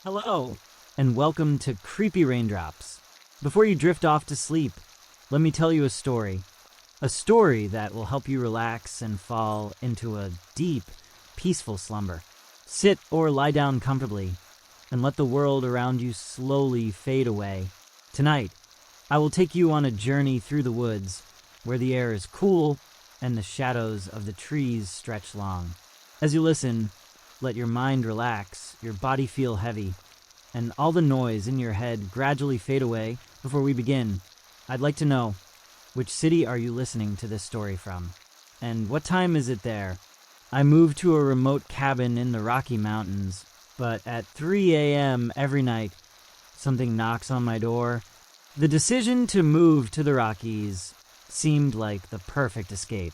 Hello, and welcome to Creepy Raindrops. Before you drift off to sleep, let me tell you a story. A story that will help you relax and fall into a deep, peaceful slumber. Sit or lie down comfortably, and let the world around you slowly fade away. Tonight, I will take you on a journey through the woods, where the air is cool and the shadows of the trees stretch long. As you listen, let your mind relax, your body feel heavy, and all the noise in your head gradually fade away. Before we begin, I'd like to know, which city are you listening to this story from? And what time is it there? I moved to a remote cabin in the Rocky Mountains, but at 3 a.m. every night, something knocks on my door. The decision to move to the Rockies seemed like the perfect escape.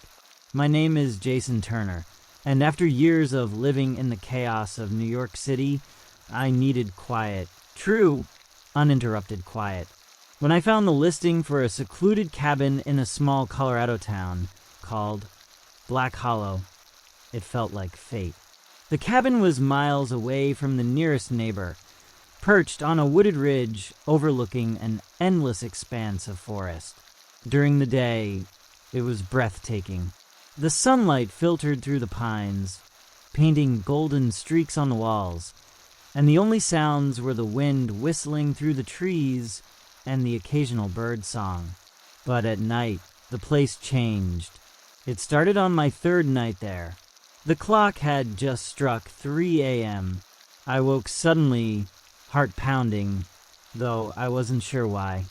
My name is Jason Turner, and after years of living in the chaos of New York City, I needed quiet. True, uninterrupted quiet. When I found the listing for a secluded cabin in a small Colorado town called Black Hollow, it felt like fate. The cabin was miles away from the nearest neighbor, perched on a wooded ridge overlooking an endless expanse of forest. During the day, it was breathtaking. The sunlight filtered through the pines, painting golden streaks on the walls, and the only sounds were the wind whistling through the trees and the occasional bird song. But at night, the place changed. It started on my third night there. The clock had just struck 3 a.m. I woke suddenly, heart pounding, though I wasn't sure why.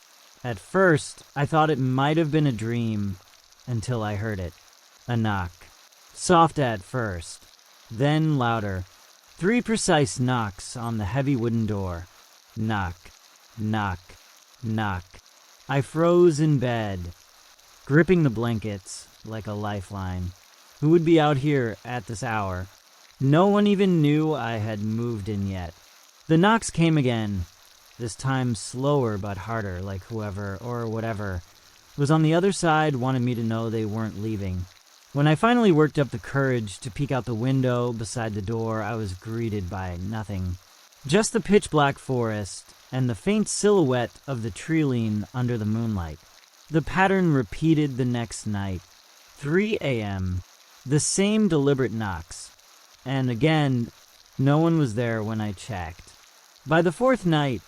At first, I thought it might have been a dream until I heard it. A knock. Soft at first, then louder. 3 precise knocks on the heavy wooden door. Knock, knock, knock. I froze in bed, gripping the blankets like a lifeline. Who would be out here at this hour? No one even knew I had moved in yet. The knocks came again, this time slower but harder, like whoever or whatever was on the other side wanted me to know they weren't leaving. When I finally worked up the courage to peek out the window beside the door, I was greeted by nothing. Just the pitch-black forest and the faint silhouette of the tree-line under the moonlight. The pattern repeated the next night. 3 a.m., the same deliberate knocks. And again, no one was there when I checked. By the 4th night,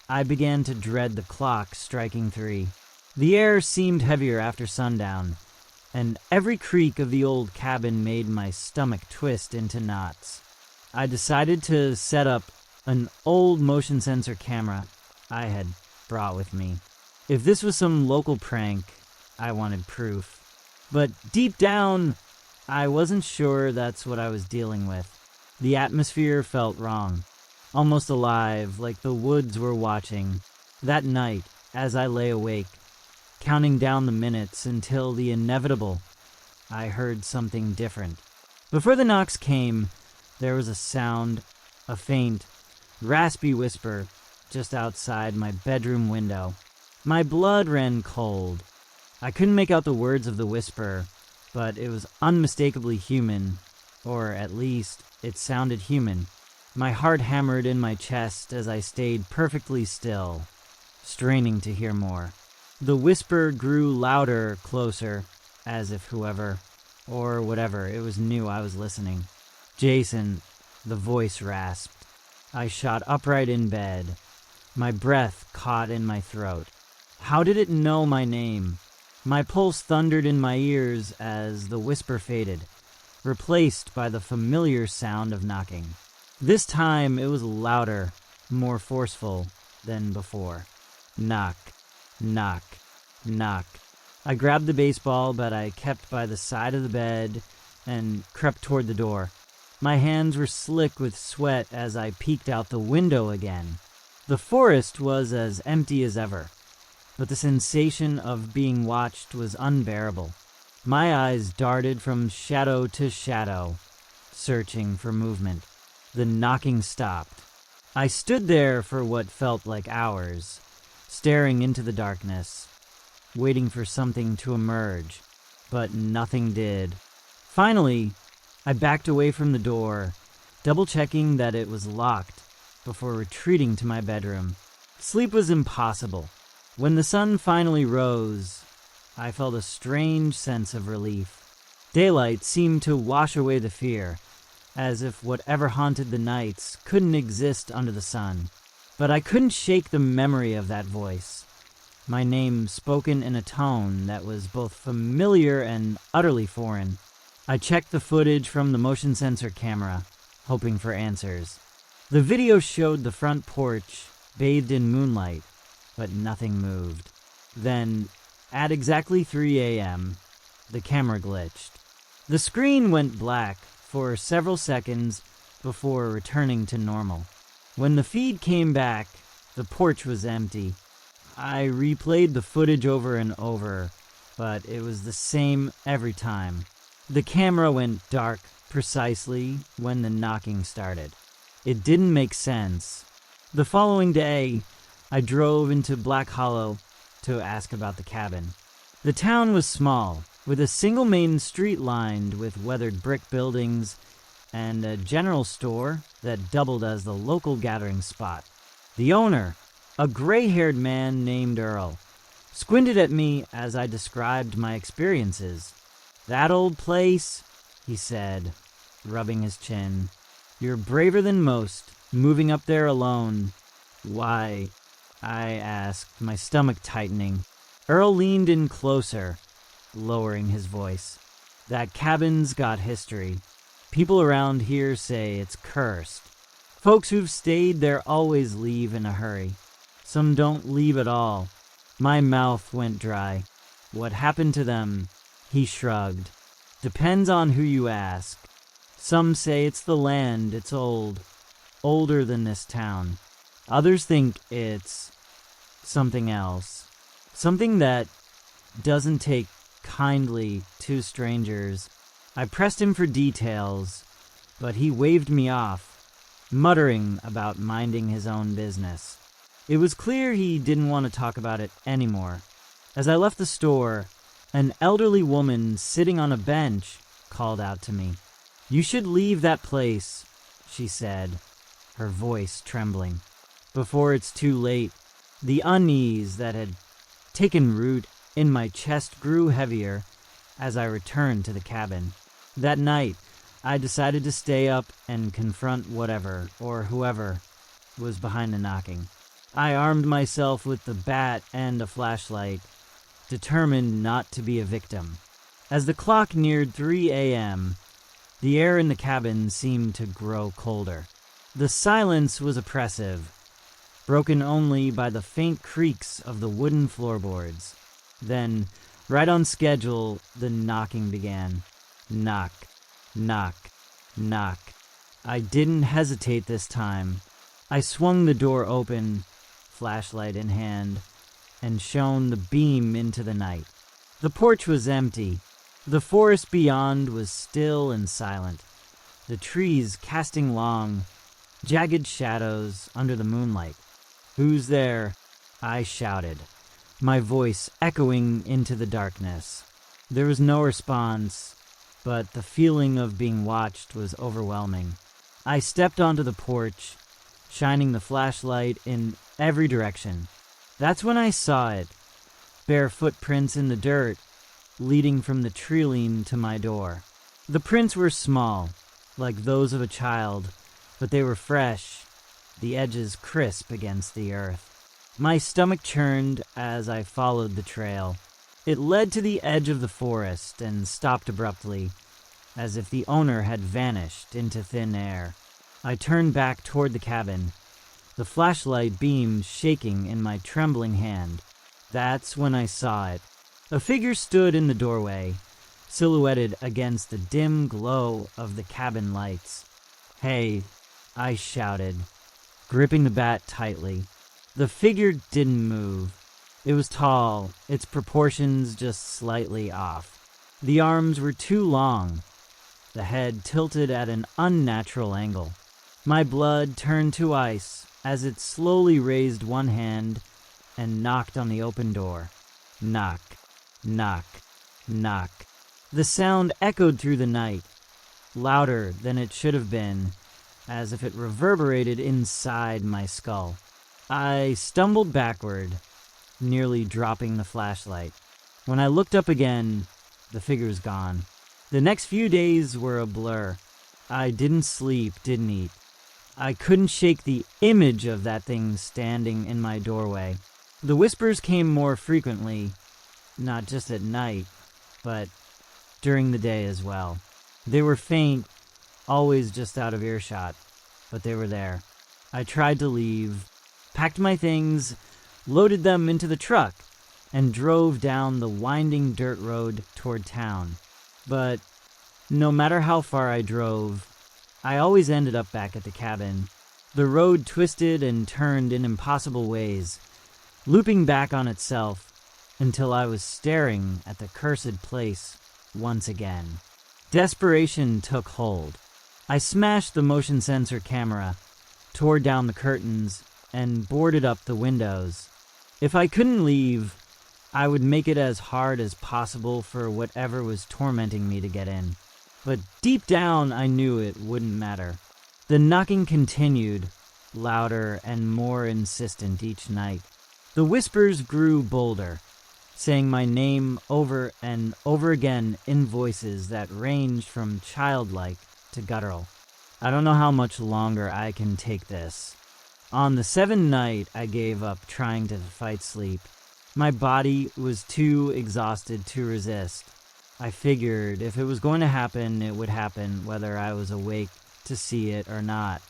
I began to dread the clock striking 3. The air seemed heavier after sundown, and every creak of the old cabin made my stomach twist into knots. I decided to set up an old motion sensor camera I had brought with me. If this was some local prank, I wanted proof. But deep down, I wasn't sure that's what I was dealing with. The atmosphere felt wrong, almost alive, like the woods were watching. That night, as I lay awake, counting down the minutes until the inevitable, I heard something different. Before the knocks came, there was a sound, a faint, raspy whisper just outside my bedroom window. My blood ran cold. I couldn't make out the words of the whisper, but it was unmistakably human, or at least it sounded human. My heart hammered in my chest as I stayed perfectly still, straining to hear more. The whisper grew louder, closer, as if whoever, or whatever it was, knew I was listening. Jason, the voice rasped. I shot upright in bed, my breath caught in my throat. How did it know my name? My pulse thundered in my ears as the whisper faded, replaced by the familiar sound of knocking. This time it was louder, more forceful than before. Knock. Knock, knock. I grabbed the baseball, but I kept by the side of the bed and crept toward the door. My hands were slick with sweat as I peeked out the window again. The forest was as empty as ever, but the sensation of being watched was unbearable. My eyes darted from shadow to shadow, searching for movement. The knocking stopped. I stood there for what felt like hours, staring into the darkness, waiting for something to emerge, but nothing did. Finally, I backed away from the door, double-checking that it was locked, before retreating to my bedroom. Sleep was impossible. When the sun finally rose, I felt a strange sense of relief. Daylight seemed to wash away the fear, as if whatever haunted the nights couldn't exist under the sun. But I couldn't shake the memory of that voice, my name spoken in a tone that was both familiar and utterly foreign. I checked the footage from the motion sensor camera, hoping for answers. The video showed the front porch bathed in moonlight, but nothing moved. Then, at exactly 3 a.m., the camera glitched. The screen went black for several seconds before returning to normal. When the feed came back, the porch was empty. I replayed the footage over and over, but it was the same every time. The camera went dark precisely when the knocking started. It didn't make sense. The following day, I drove into Black Hollow to ask about the cabin. The town was small, with a single main street lined with weathered brick buildings and a general store that doubled as the local gathering spot. The owner, a gray-haired man named Earl, squinted at me as I described my experiences. "That old place," he said, rubbing his chin. "You're braver than most, moving up there alone." "Why?" I asked, my stomach tightening. Earl leaned in closer, lowering his voice. "That cabin's got history. People around here say it's cursed. Folks who've stayed there always leave in a hurry. Some don't leave at all." My mouth went dry. "What happened to them?" He shrugged. "Depends on who you ask. Some say it's the land, it's old, older than this town. Others think it's something else. Something that doesn't take kindly to strangers." I pressed him for details, but he waved me off, muttering about minding his own business. It was clear he didn't want to talk about it anymore. As I left the store, an elderly woman sitting on a bench called out to me. "You should leave that place," she said, her voice trembling, "before it's too late." The unease that had taken root in my chest grew heavier as I returned to the cabin. That night, I decided to stay up and confront whatever or whoever was behind the knocking. I armed myself with the bat and a flashlight, determined not to be a victim. As the clock neared 3 a.m., the air in the cabin seemed to grow colder. The silence was oppressive, broken only by the faint creaks of the wooden floorboards. Then, right on schedule, the knocking began. Knock, knock, knock. I didn't hesitate this time. I swung the door open, flashlight in hand, and shone the beam into the night. The porch was empty. The forest beyond was still and silent, the trees casting long, jagged shadows under the moonlight. "Who's there?" I shouted, my voice echoing into the darkness. There was no response, but the feeling of being watched was overwhelming. I stepped onto the porch, shining the flashlight in every direction. That's when I saw it, bare footprints in the dirt, leading from the trellis to my door. The prints were small, like those of a child, but they were fresh, the edges crisp against the earth. My stomach churned as I followed the trail. It led to the edge of the forest and stopped abruptly, as if the owner had vanished into thin air. I turned back toward the cabin, the flashlight beam shaking in my trembling hand. That's when I saw it. A figure stood in the doorway, silhouetted against the dim glow of the cabin lights. "Hey," I shouted, gripping the bat tightly. The figure didn't move. It was tall, its proportions just slightly off. The arms were too long, the head tilted at an unnatural angle. My blood turned to ice as it slowly raised one hand and knocked on the open door. Knock, knock, knock. The sound echoed through the night, louder than it should have been, as if it reverberated inside my skull. I stumbled backward, nearly dropping the flashlight. When I looked up again, the figure's gone. The next few days were a blur. I didn't sleep, didn't eat. I couldn't shake the image of that thing standing in my doorway. The whispers came more frequently, not just at night, but during the day as well. They were faint, always just out of earshot, but they were there. I tried to leave, packed my things, loaded them into the truck, and drove down the winding dirt road toward town. But no matter how far I drove, I always ended up back at the cabin. The road twisted and turned in impossible ways, looping back on itself until I was staring at the cursed place once again. Desperation took hold. I smashed the motion sensor camera, tore down the curtains, and boarded up the windows. If I couldn't leave, I would make it as hard as possible for whatever was tormenting me to get in. But deep down, I knew it wouldn't matter. The knocking continued, louder and more insistent each night. The whispers grew bolder, saying my name over and over again in voices that ranged from childlike to guttural. I don't know how much longer I can take this. On the seventh night, I gave up trying to fight sleep. My body was too exhausted to resist. I figured if it was going to happen, it would happen whether I was awake to see it or not.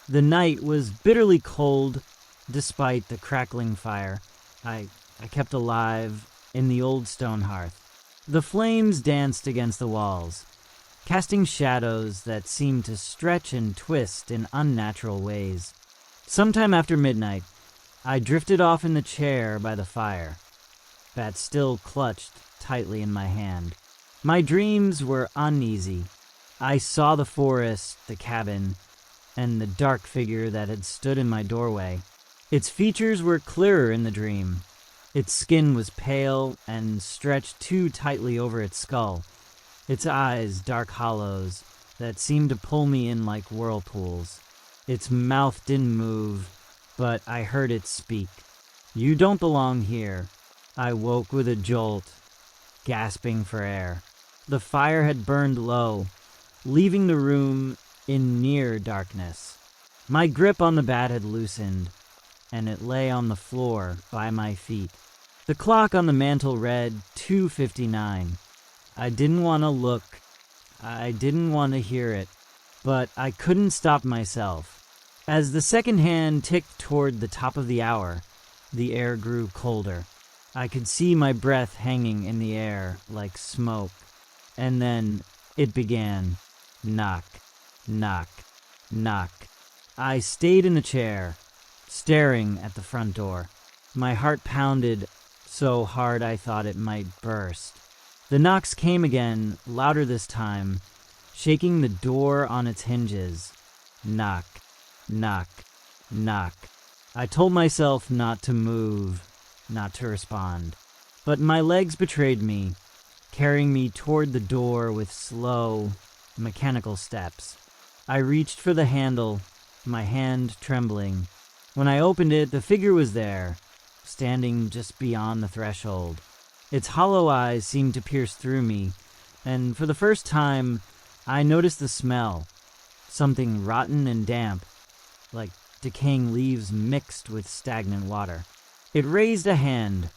The night was bitterly cold despite the crackling fire I kept alive in the old stone hearth. The flames danced against the walls, casting shadows that seemed to stretch and twist in unnatural ways. Sometime after midnight, I drifted off in the chair by the fire, bat still clutched tightly in my hand. My dreams were uneasy. I saw the forest, the cabin, and the dark figure that had stood in my doorway. Its features were clearer in the dream. Its skin was pale and stretched too tightly over its skull. Its eyes dark hollows that seemed to pull me in like whirlpools. Its mouth didn't move, but I heard it speak. "You don't belong here." I woke with a jolt, gasping for air. The fire had burned low, leaving the room in near darkness. My grip on the bat had loosened, and it lay on the floor by my feet. The clock on the mantel read 2:59. I didn't want to look. I didn't want to hear it, but I couldn't stop myself. As the second hand ticked toward the top of the hour, the air grew colder. I could see my breath hanging in the air like smoke. And then it began. Knock, knock, knock. I stayed in the chair, staring at the front door. My heart pounded so hard I thought it might burst. The knocks came again, louder this time, shaking the door on its hinges. Knock, knock, knock. I told myself not to move, not to respond. But my legs betrayed me, carrying me toward the door with slow, mechanical steps. I reached for the handle, my hand trembling. When I opened it, the figure was there, standing just beyond the threshold. Its hollow eyes seemed to pierce through me, and for the first time, I noticed the smell. Something rotten and damp, like decaying leaves mixed with stagnant water. It raised a hand,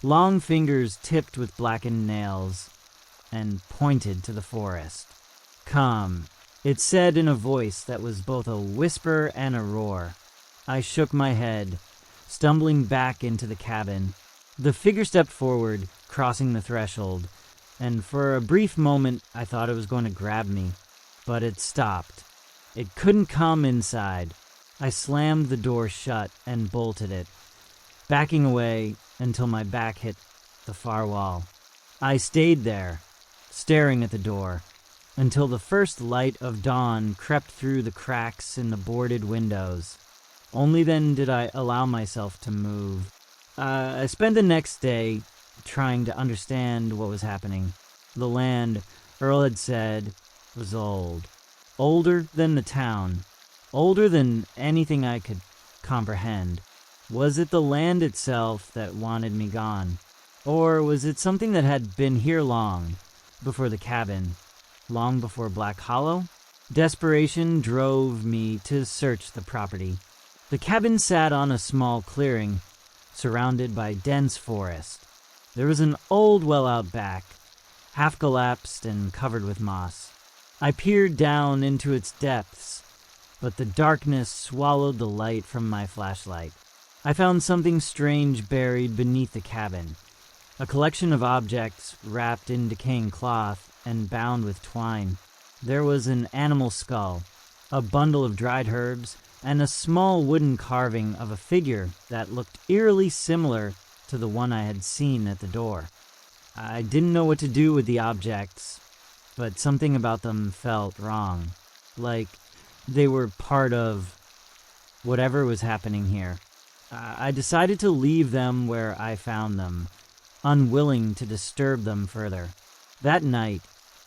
long fingers tipped with blackened nails, and pointed to the forest. "Come," it said in a voice that was both a whisper and a roar. I shook my head, stumbling back into the cabin. The figure stepped forward, crossing the threshold, and for a brief moment I thought it was going to grab me, but it stopped. It couldn't come inside. I slammed the door shut and bolted it, backing away until my back hit the far wall. I stayed there, staring at the door, until the first light of dawn crept through the cracks in the boarded windows. Only then did I allow myself to move. I spent the next day trying to understand what was happening. The land, Earl had said, was old. Older than the town. older than anything I could comprehend. Was it the land itself that wanted me gone? Or was it something that had been here long before the cabin, long before Black Hollow? Desperation drove me to search the property. The cabin sat on a small clearing, surrounded by dense forest. There was an old well out back, half collapsed and covered with moss. I peered down into its depths, but the darkness swallowed the light from my flashlight. I found something strange buried beneath the cabin, a collection of objects wrapped in decaying cloth and bound with twine. There was an animal skull, a bundle of dried herbs, and a small wooden carving of a figure that looked eerily similar to the one I had seen at the door. I didn't know what to do with the objects, but something about them felt wrong, like they were part of whatever was happening here. I decided to leave them where I found them, unwilling to disturb them further. That night,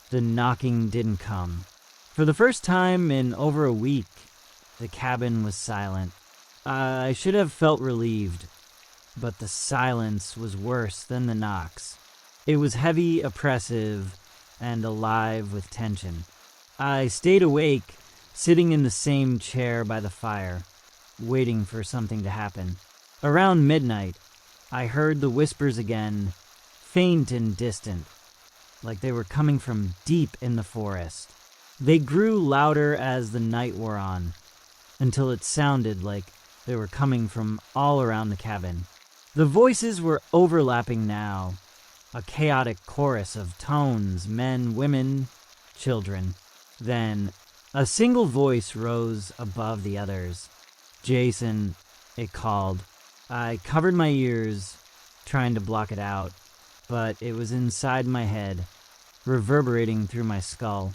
the knocking didn't come. For the first time in over a week, the cabin was silent. I should have felt relieved, but the silence was worse than the knocks. It was heavy, oppressive, and alive with tension. I stayed awake, sitting in the same chair by the fire, waiting for something to happen. Around midnight, I heard the whispers again, faint and distant, like they were coming from deep in the forest. They grew louder as the night wore on, until it sounded like they were coming from all around the cabin. The voices were overlapping now, a chaotic chorus of tones, men, women, children. Then, a single voice rose above the others. "Jason," it called. I covered my ears, trying to block it out, but it was inside my head, reverberating through my skull.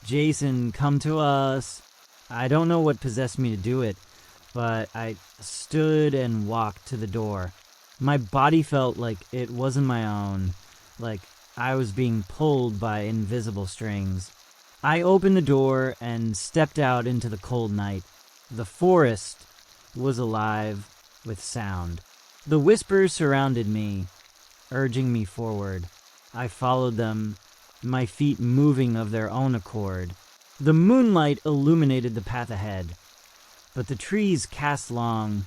"Jason, come to us." I don't know what possessed me to do it, but I stood and walked to the door. My body felt like it wasn't my own, like I was being pulled by invisible strings. I opened the door and stepped out into the cold night. The forest was alive with sound. The whispers surrounded me, urging me forward. I followed them, my feet moving of their own accord. The moonlight illuminated the path ahead, but the trees cast long,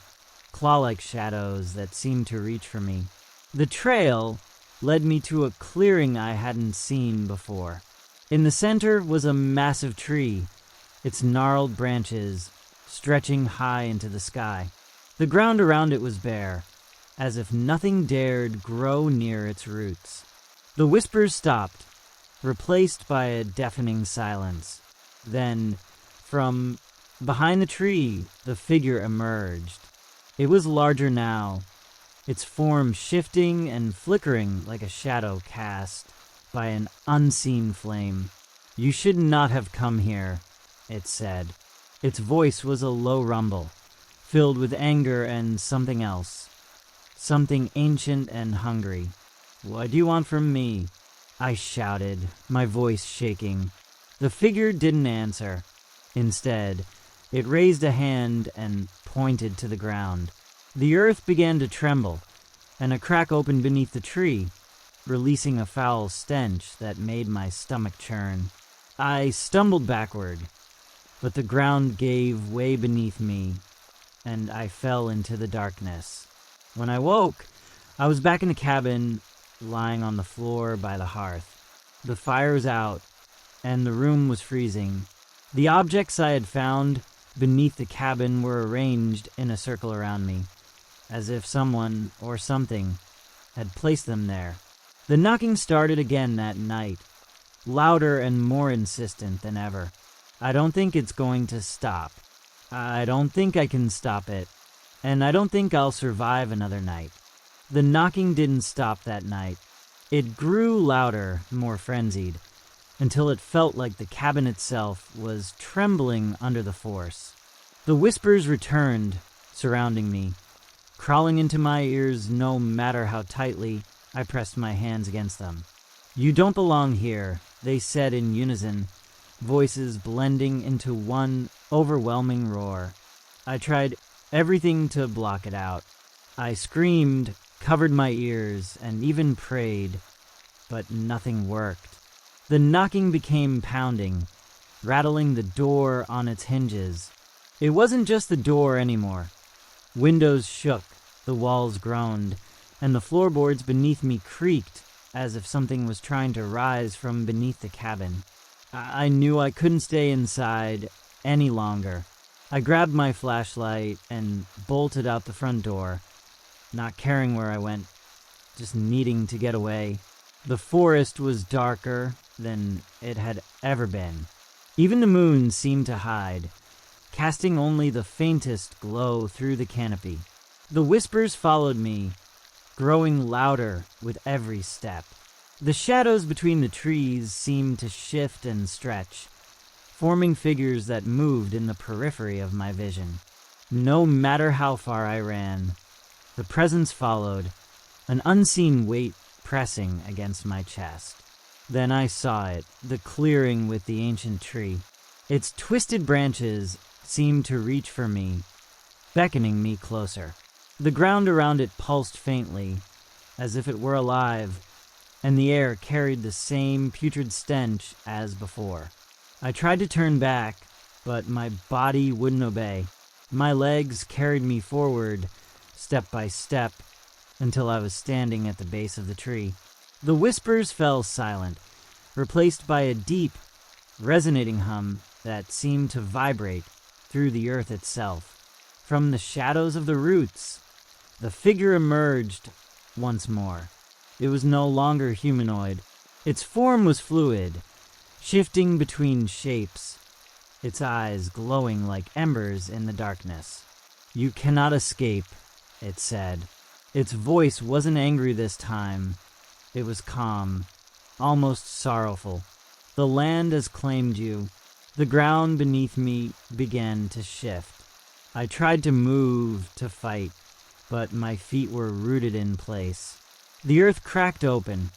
claw-like shadows that seemed to reach for me. The trail led me to a clearing I hadn't seen before. In the center was a massive tree, its gnarled branches stretching high into the sky. The ground around it was bare, as if nothing dared grow near its roots. The whispers stopped, replaced by a deafening silence. Then, from behind the tree, the figure emerged. It was larger now, its form shifting and flickering like a shadow cast by an unseen flame. "You should not have come here," it said. Its voice was a low rumble, filled with anger and something else, something ancient and hungry. "What do you want from me?" I shouted, my voice shaking. The figure didn't answer. Instead, it raised a hand and pointed to the ground. The earth began to tremble, and a crack opened beneath the tree, releasing a foul stench that made my stomach churn. I stumbled backward, but the ground gave way beneath me, and I fell into the darkness. When I woke, I was back in the cabin, lying on the floor by the hearth. The fire was out, and the room was freezing. The objects I had found beneath the cabin were arranged in a circle around me, as if someone or something had placed them there. The knocking started again that night, louder and more insistent than ever. I don't think it's going to stop. I don't think I can stop it, and I don't think I'll survive another night. The knocking didn't stop that night. It grew louder, more frenzied, until it felt like the cabin itself was trembling under the force. The whispers returned, surrounding me, crawling into my ears no matter how tightly I pressed my hands against them. "You don't belong here," they said in unison, voices blending into one overwhelming roar. I tried everything to block it out. I screamed, covered my ears, and even prayed, but nothing worked. The knocking became pounding, rattling the door on its hinges. It wasn't just the door anymore. Windows shook, the walls groaned, and the floorboards beneath me creaked as if something was trying to rise from beneath the cabin. I knew I couldn't stay inside any longer. I grabbed my flashlight and bolted out the front door, not caring where I went, just needing to get away. The forest was darker than it had ever been. Even the moon seemed to hide, casting only the faintest glow through the canopy. The whispers followed me, growing louder with every step. The shadows between the trees seemed to shift and stretch, forming figures that moved in the periphery of my vision. No matter how far I ran, the presence followed, an unseen weight pressing against my chest. Then I saw it, the clearing with the ancient tree. Its twisted branches seemed to reach for me, beckoning me closer. The ground around it pulsed faintly, as if it were alive, and the air carried the same putrid stench as before. I tried to turn back, but my body wouldn't obey. My legs carried me forward, step by step, until I was standing at the base of the tree. The whispers fell silent, replaced by a deep, resonating hum that seemed to vibrate through the earth itself. From the shadows of the roots, the figure emerged once more. It was no longer humanoid. Its form was fluid, shifting between shapes, its eyes glowing like embers in the darkness. "You cannot escape," it said. Its voice wasn't angry this time. It was calm, almost sorrowful. "The land has claimed you." The ground beneath me began to shift. I tried to move, to fight, but my feet were rooted in place. The earth cracked open,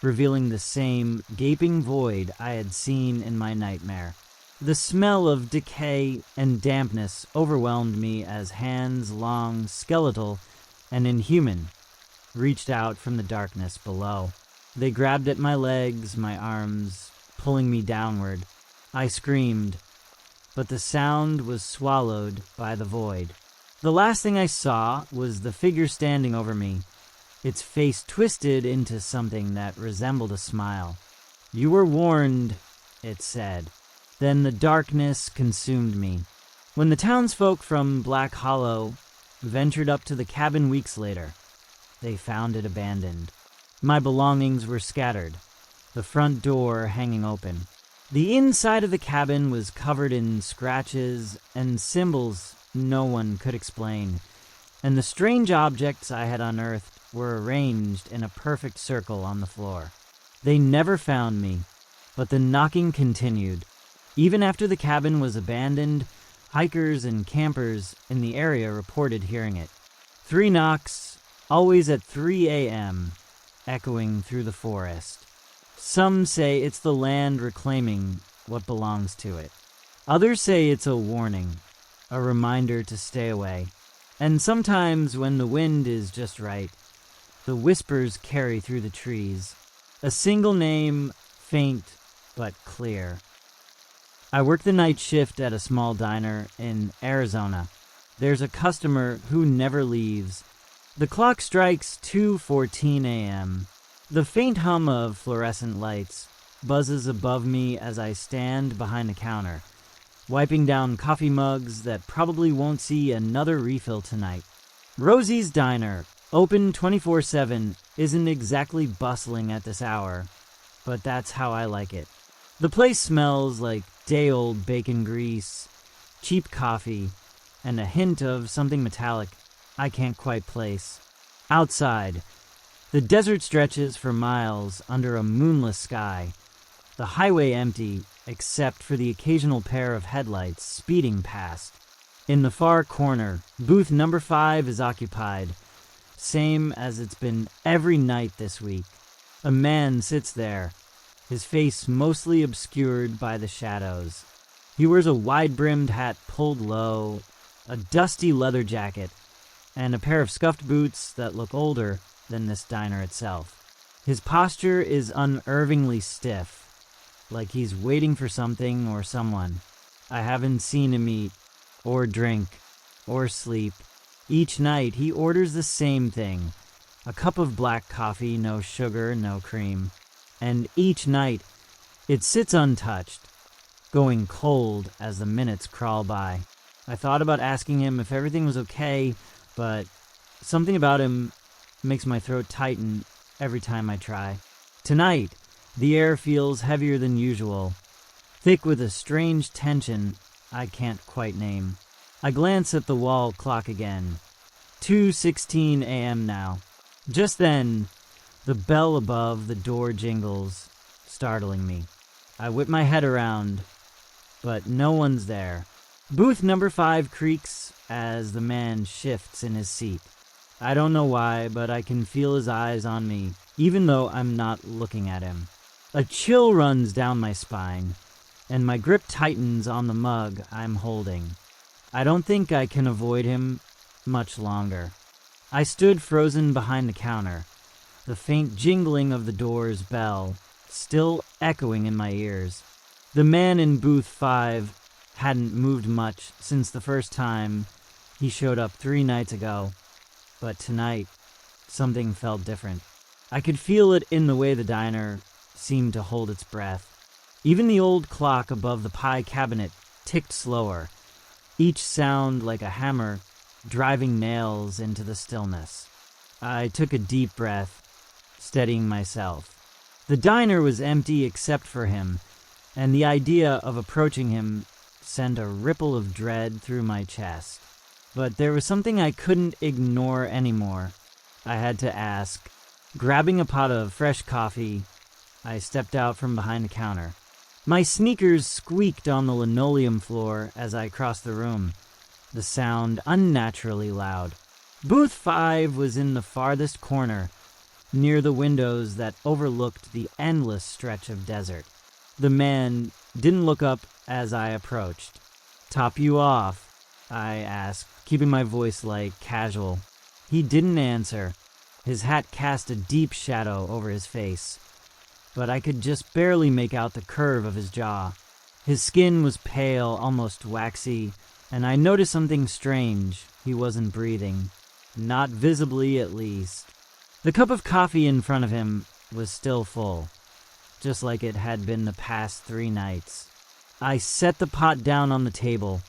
revealing the same gaping void I had seen in my nightmare. The smell of decay and dampness overwhelmed me as hands, long, skeletal, and inhuman, reached out from the darkness below. They grabbed at my legs, my arms, pulling me downward. I screamed, but the sound was swallowed by the void. The last thing I saw was the figure standing over me, its face twisted into something that resembled a smile. "You were warned," it said. Then the darkness consumed me. When the townsfolk from Black Hollow ventured up to the cabin weeks later, they found it abandoned. My belongings were scattered, the front door hanging open. The inside of the cabin was covered in scratches and symbols no one could explain, and the strange objects I had unearthed were arranged in a perfect circle on the floor. They never found me, but the knocking continued. Even after the cabin was abandoned, hikers and campers in the area reported hearing it. 3 knocks, always at 3 a.m., echoing through the forest. Some say it's the land reclaiming what belongs to it. Others say it's a warning, a reminder to stay away. And sometimes when the wind is just right, the whispers carry through the trees. A single name, faint but clear. I work the night shift at a small diner in Arizona. There's a customer who never leaves. The clock strikes 2:14 a.m. The faint hum of fluorescent lights buzzes above me as I stand behind the counter, wiping down coffee mugs that probably won't see another refill tonight. Rosie's Diner, open 24/7, isn't exactly bustling at this hour, but that's how I like it. The place smells like day-old bacon grease, cheap coffee, and a hint of something metallic I can't quite place. Outside, the desert stretches for miles under a moonless sky, the highway empty except for the occasional pair of headlights speeding past. In the far corner, booth number 5 is occupied, same as it's been every night this week. A man sits there, his face mostly obscured by the shadows. He wears a wide-brimmed hat pulled low, a dusty leather jacket, and a pair of scuffed boots that look older than this diner itself. His posture is unnervingly stiff, like he's waiting for something or someone. I haven't seen him eat, or drink, or sleep. Each night he orders the same thing, a cup of black coffee, no sugar, no cream. And each night it sits untouched, going cold as the minutes crawl by. I thought about asking him if everything was okay, but something about him makes my throat tighten every time I try. Tonight, the air feels heavier than usual, thick with a strange tension I can't quite name. I glance at the wall clock again. 2:16 a.m. now. Just then, the bell above the door jingles, startling me. I whip my head around, but no one's there. Booth number 5 creaks as the man shifts in his seat. I don't know why, but I can feel his eyes on me, even though I'm not looking at him. A chill runs down my spine, and my grip tightens on the mug I'm holding. I don't think I can avoid him much longer. I stood frozen behind the counter, the faint jingling of the door's bell still echoing in my ears. The man in booth 5 hadn't moved much since the first time he showed up 3 nights ago, but tonight something felt different. I could feel it in the way the diner seemed to hold its breath. Even the old clock above the pie cabinet ticked slower, each sound like a hammer driving nails into the stillness. I took a deep breath, steadying myself. The diner was empty except for him, and the idea of approaching him sent a ripple of dread through my chest. But there was something I couldn't ignore anymore. I had to ask. Grabbing a pot of fresh coffee, I stepped out from behind the counter. My sneakers squeaked on the linoleum floor as I crossed the room, the sound unnaturally loud. Booth 5 was in the farthest corner, near the windows that overlooked the endless stretch of desert. The man didn't look up as I approached. "Top you off?" I asked, keeping my voice light, casual. He didn't answer. His hat cast a deep shadow over his face, but I could just barely make out the curve of his jaw. His skin was pale, almost waxy, and I noticed something strange. He wasn't breathing. Not visibly, at least. The cup of coffee in front of him was still full, just like it had been the past 3 nights. I set the pot down on the table,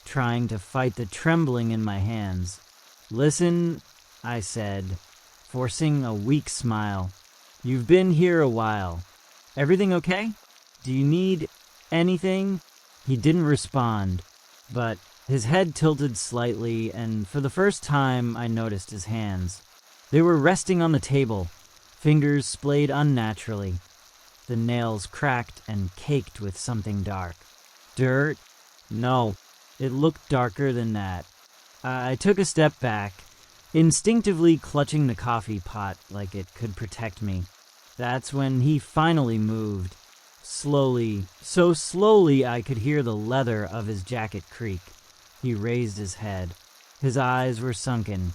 trying to fight the trembling in my hands. "Listen," I said, forcing a weak smile. "You've been here a while. Everything okay? Do you need anything?" He didn't respond, but his head tilted slightly, and for the first time I noticed his hands. They were resting on the table, fingers splayed unnaturally, the nails cracked and caked with something dark. Dirt? No, it looked darker than that. I took a step back, instinctively clutching the coffee pot like it could protect me. That's when he finally moved. Slowly, so slowly I could hear the leather of his jacket creak. He raised his head. His eyes were sunken,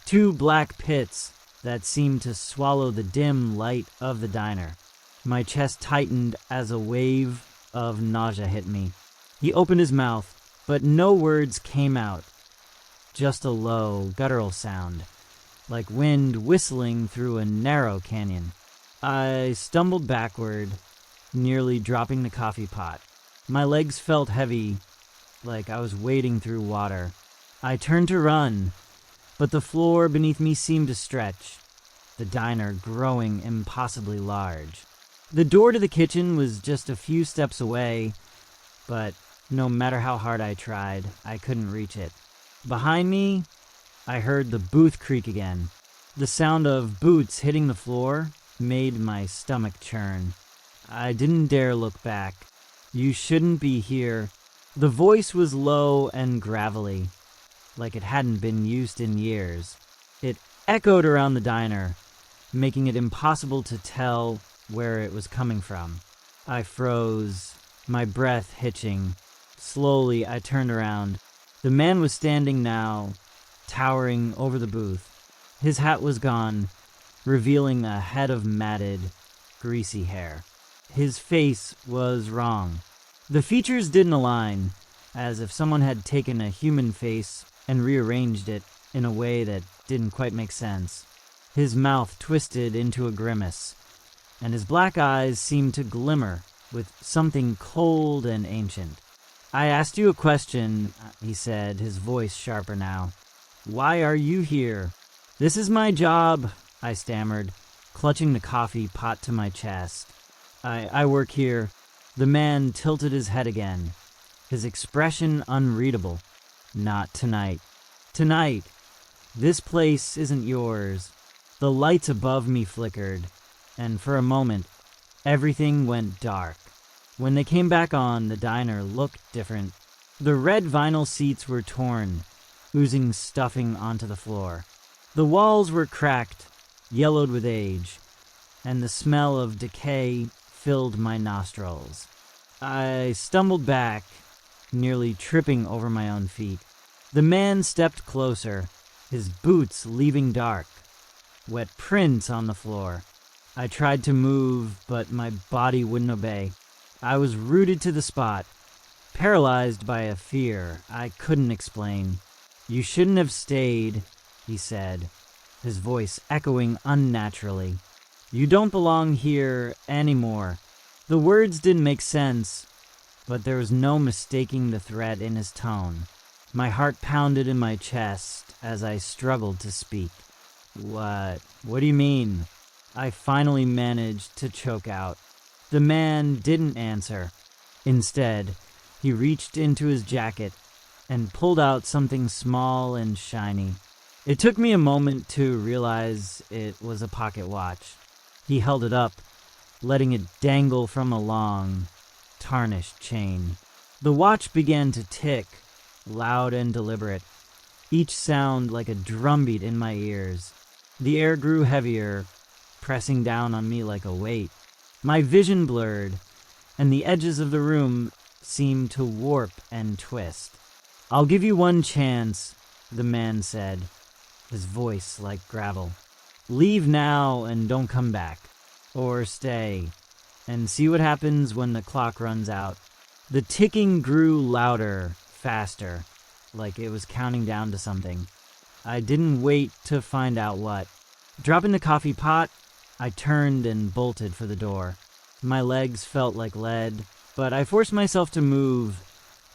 2 black pits that seemed to swallow the dim light of the diner. My chest tightened as a wave of nausea hit me. He opened his mouth, but no words came out. Just a low, guttural sound, like wind whistling through a narrow canyon. I stumbled backward, nearly dropping the coffee pot. My legs felt heavy, like I was wading through water. I turned to run, but the floor beneath me seemed to stretch, the diner growing impossibly large. The door to the kitchen was just a few steps away, but no matter how hard I tried, I couldn't reach it. Behind me, I heard the booth creak again. The sound of boots hitting the floor made my stomach churn. I didn't dare look back. "You shouldn't be here." The voice was low and gravelly, like it hadn't been used in years. It echoed around the diner, making it impossible to tell where it was coming from. I froze, my breath hitching. Slowly, I turned around. The man was standing now, towering over the booth. His hat was gone, revealing a head of matted, greasy hair. His face was wrong. The features didn't align, as if someone had taken a human face and rearranged it in a way that didn't quite make sense. His mouth twisted into a grimace, and his black eyes seemed to glimmer with something cold and ancient. "I asked you a question," he said, his voice sharper now. "Why are you here?" "This is my job," I stammered, clutching the coffee pot to my chest. I work here." The man tilted his head again, his expression unreadable. "Not tonight. Tonight. This place isn't yours." The lights above me flickered, and for a moment, everything went dark. When they came back on, the diner looked different. The red vinyl seats were torn, oozing stuffing onto the floor. The walls were cracked, yellowed with age, and the smell of decay filled my nostrils. I stumbled back, nearly tripping over my own feet. The man stepped closer, his boots leaving dark, wet prints on the floor. I tried to move, but my body wouldn't obey. I was rooted to the spot, paralyzed by a fear I couldn't explain. "You shouldn't have stayed," he said, his voice echoing unnaturally. "You don't belong here anymore." The words didn't make sense, but there was no mistaking the threat in his tone. My heart pounded in my chest as I struggled to speak. What do you mean?" I finally managed to choke out. The man didn't answer. Instead, he reached into his jacket and pulled out something small and shiny. It took me a moment to realize it was a pocket watch. He held it up, letting it dangle from a long, tarnished chain. The watch began to tick, loud and deliberate, each sound like a drumbeat in my ears. The air grew heavier, pressing down on me like a weight. My vision blurred, and the edges of the room seemed to warp and twist. "I'll give you one chance," the man said, his voice like gravel. "Leave now and don't come back. Or stay, and see what happens when the clock runs out." The ticking grew louder, faster, like it was counting down to something. I didn't wait to find out what. Dropping the coffee pot, I turned and bolted for the door. My legs felt like lead, but I forced myself to move,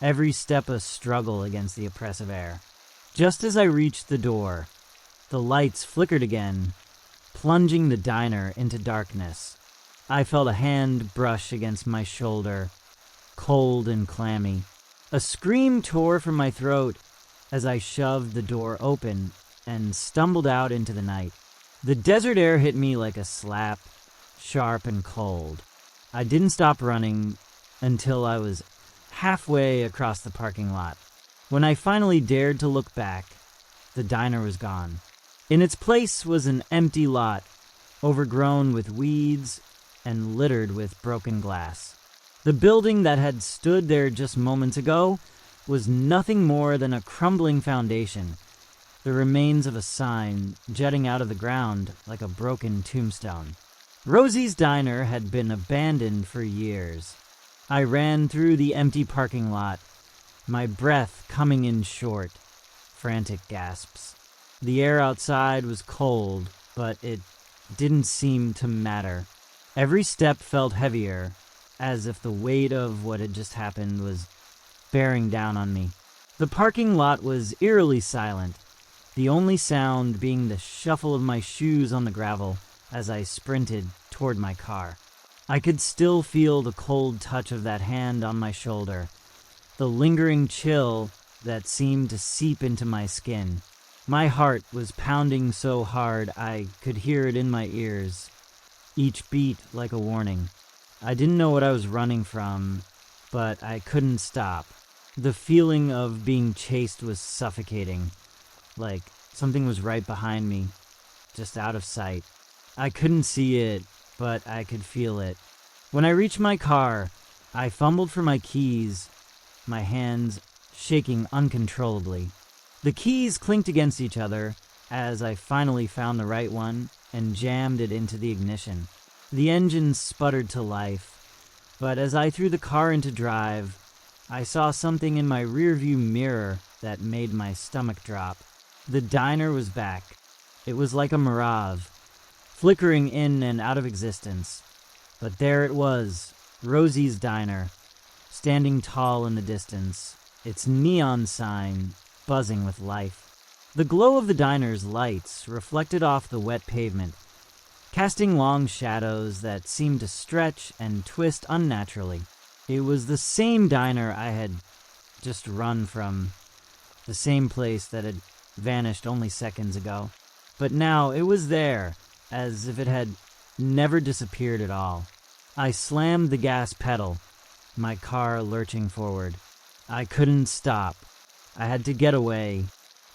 every step a struggle against the oppressive air. Just as I reached the door, the lights flickered again, plunging the diner into darkness. I felt a hand brush against my shoulder, cold and clammy. A scream tore from my throat as I shoved the door open and stumbled out into the night. The desert air hit me like a slap, sharp and cold. I didn't stop running until I was halfway across the parking lot. When I finally dared to look back, the diner was gone. In its place was an empty lot, overgrown with weeds and littered with broken glass. The building that had stood there just moments ago was nothing more than a crumbling foundation, the remains of a sign jutting out of the ground like a broken tombstone. Rosie's Diner had been abandoned for years. I ran through the empty parking lot, my breath coming in short, frantic gasps. The air outside was cold, but it didn't seem to matter. Every step felt heavier, as if the weight of what had just happened was bearing down on me. The parking lot was eerily silent, the only sound being the shuffle of my shoes on the gravel as I sprinted toward my car. I could still feel the cold touch of that hand on my shoulder, the lingering chill that seemed to seep into my skin. My heart was pounding so hard I could hear it in my ears, each beat like a warning. I didn't know what I was running from, but I couldn't stop. The feeling of being chased was suffocating, like something was right behind me, just out of sight. I couldn't see it, but I could feel it. When I reached my car, I fumbled for my keys, my hands shaking uncontrollably. The keys clinked against each other as I finally found the right one and jammed it into the ignition. The engine sputtered to life, but as I threw the car into drive, I saw something in my rearview mirror that made my stomach drop. The diner was back. It was like a mirage, flickering in and out of existence. But there it was, Rosie's Diner, standing tall in the distance, its neon sign buzzing with life. The glow of the diner's lights reflected off the wet pavement, casting long shadows that seemed to stretch and twist unnaturally. It was the same diner I had just run from, the same place that had vanished only seconds ago. But now it was there, as if it had never disappeared at all. I slammed the gas pedal, my car lurching forward. I couldn't stop. I had to get away.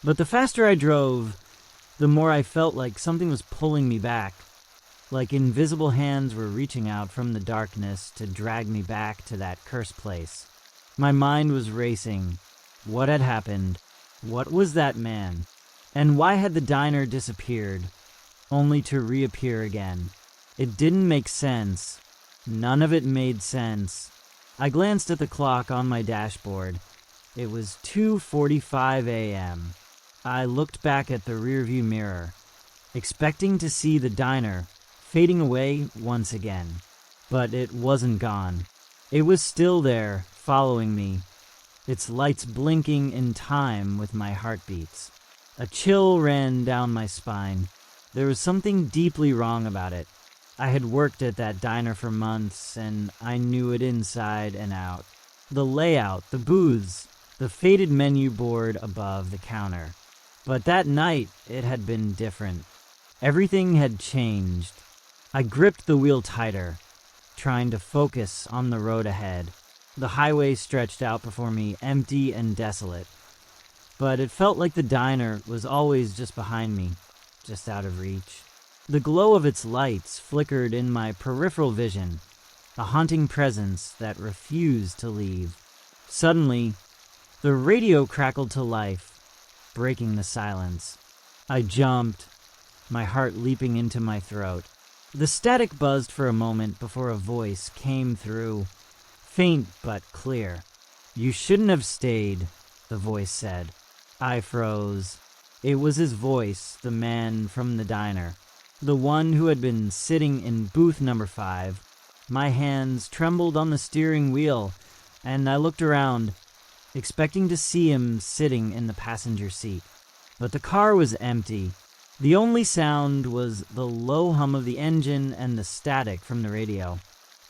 But the faster I drove, the more I felt like something was pulling me back, like invisible hands were reaching out from the darkness to drag me back to that cursed place. My mind was racing. What had happened? What was that man? And why had the diner disappeared, only to reappear again? It didn't make sense. None of it made sense. I glanced at the clock on my dashboard. It was 2:45 a.m. I looked back at the rearview mirror, expecting to see the diner fading away once again. But it wasn't gone. It was still there, following me, its lights blinking in time with my heartbeats. A chill ran down my spine. There was something deeply wrong about it. I had worked at that diner for months, and I knew it inside and out. The layout, the booths, the faded menu board above the counter. But that night, it had been different. Everything had changed. I gripped the wheel tighter, trying to focus on the road ahead. The highway stretched out before me, empty and desolate. But it felt like the diner was always just behind me, just out of reach. The glow of its lights flickered in my peripheral vision, a haunting presence that refused to leave. Suddenly, the radio crackled to life, breaking the silence. I jumped, my heart leaping into my throat. The static buzzed for a moment before a voice came through, faint but clear. "You shouldn't have stayed," the voice said. I froze. It was his voice, the man from the diner, the one who had been sitting in booth number 5. My hands trembled on the steering wheel, and I looked around, expecting to see him sitting in the passenger seat. But the car was empty. The only sound was the low hum of the engine and the static from the radio.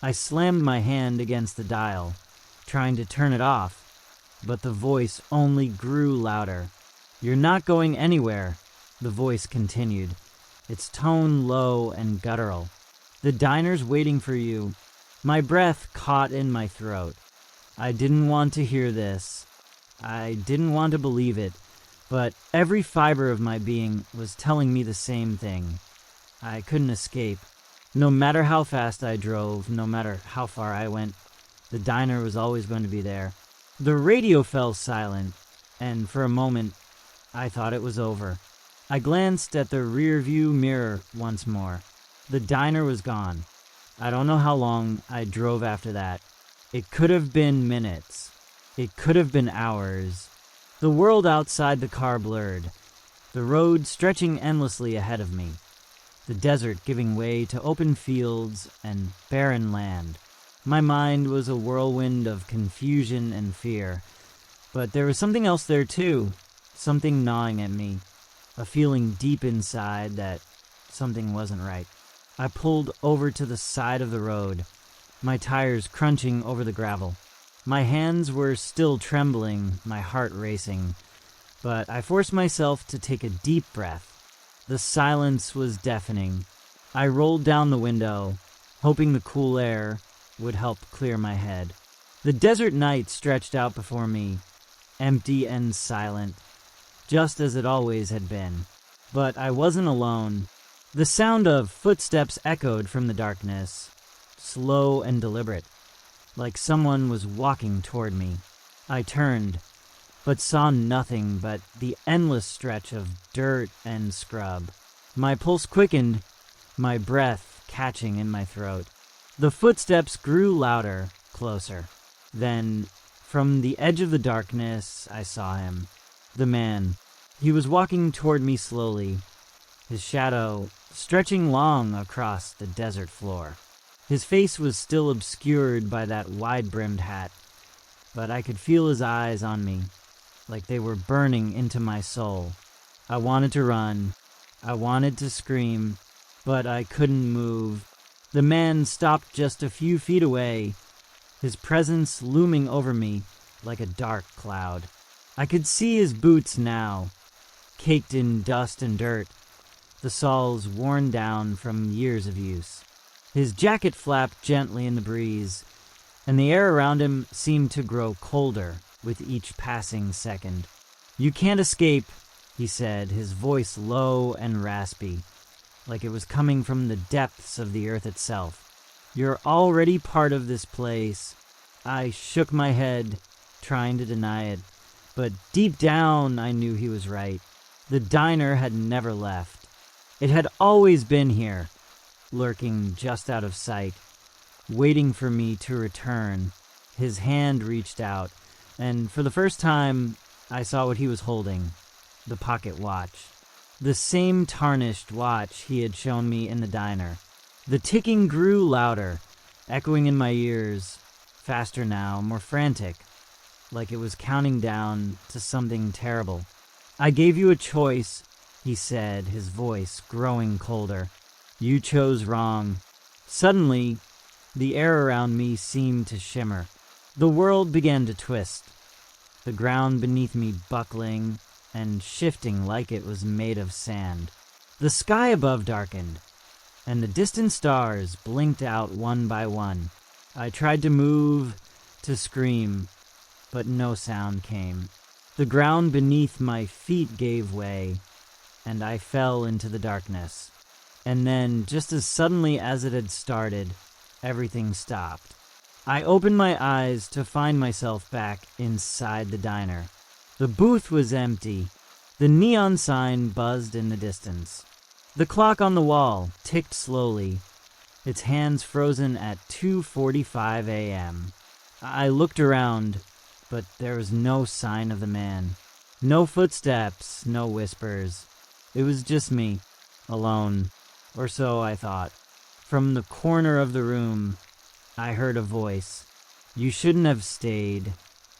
I slammed my hand against the dial, trying to turn it off, but the voice only grew louder. "You're not going anywhere," the voice continued, its tone low and guttural. "The diner's waiting for you." My breath caught in my throat. I didn't want to hear this. I didn't want to believe it, but every fiber of my being was telling me the same thing. I couldn't escape. No matter how fast I drove, no matter how far I went, the diner was always going to be there. The radio fell silent, and for a moment, I thought it was over. I glanced at the rearview mirror once more. The diner was gone. I don't know how long I drove after that. It could have been minutes. It could have been hours. The world outside the car blurred, the road stretching endlessly ahead of me, the desert giving way to open fields and barren land. My mind was a whirlwind of confusion and fear, but there was something else there too, something gnawing at me, a feeling deep inside that something wasn't right. I pulled over to the side of the road, my tires crunching over the gravel. My hands were still trembling, my heart racing, but I forced myself to take a deep breath. The silence was deafening. I rolled down the window, hoping the cool air would help clear my head. The desert night stretched out before me, empty and silent, just as it always had been. But I wasn't alone. The sound of footsteps echoed from the darkness, slow and deliberate, like someone was walking toward me. I turned, but saw nothing but the endless stretch of dirt and scrub. My pulse quickened, my breath catching in my throat. The footsteps grew louder, closer. Then, from the edge of the darkness, I saw him. The man. He was walking toward me slowly, his shadow stretching long across the desert floor. His face was still obscured by that wide-brimmed hat, but I could feel his eyes on me, like they were burning into my soul. I wanted to run. I wanted to scream, but I couldn't move. The man stopped just a few feet away, his presence looming over me like a dark cloud. I could see his boots now, caked in dust and dirt, the soles worn down from years of use. His jacket flapped gently in the breeze, and the air around him seemed to grow colder with each passing second. "You can't escape," he said, his voice low and raspy, like it was coming from the depths of the earth itself. "You're already part of this place." I shook my head, trying to deny it, but deep down I knew he was right. The diner had never left. It had always been here, lurking just out of sight, waiting for me to return. His hand reached out, and for the first time, I saw what he was holding, the pocket watch. The same tarnished watch he had shown me in the diner. The ticking grew louder, echoing in my ears, faster now, more frantic, like it was counting down to something terrible. "I gave you a choice," he said, his voice growing colder. "You chose wrong." Suddenly, the air around me seemed to shimmer. The world began to twist, the ground beneath me buckling and shifting like it was made of sand. The sky above darkened, and the distant stars blinked out one by one. I tried to move, to scream, but no sound came. The ground beneath my feet gave way, and I fell into the darkness. And then, just as suddenly as it had started, everything stopped. I opened my eyes to find myself back inside the diner. The booth was empty. The neon sign buzzed in the distance. The clock on the wall ticked slowly, its hands frozen at 2:45 a.m. I looked around, but there was no sign of the man. No footsteps, no whispers. It was just me, alone, or so I thought. From the corner of the room, I heard a voice. "You shouldn't have stayed,"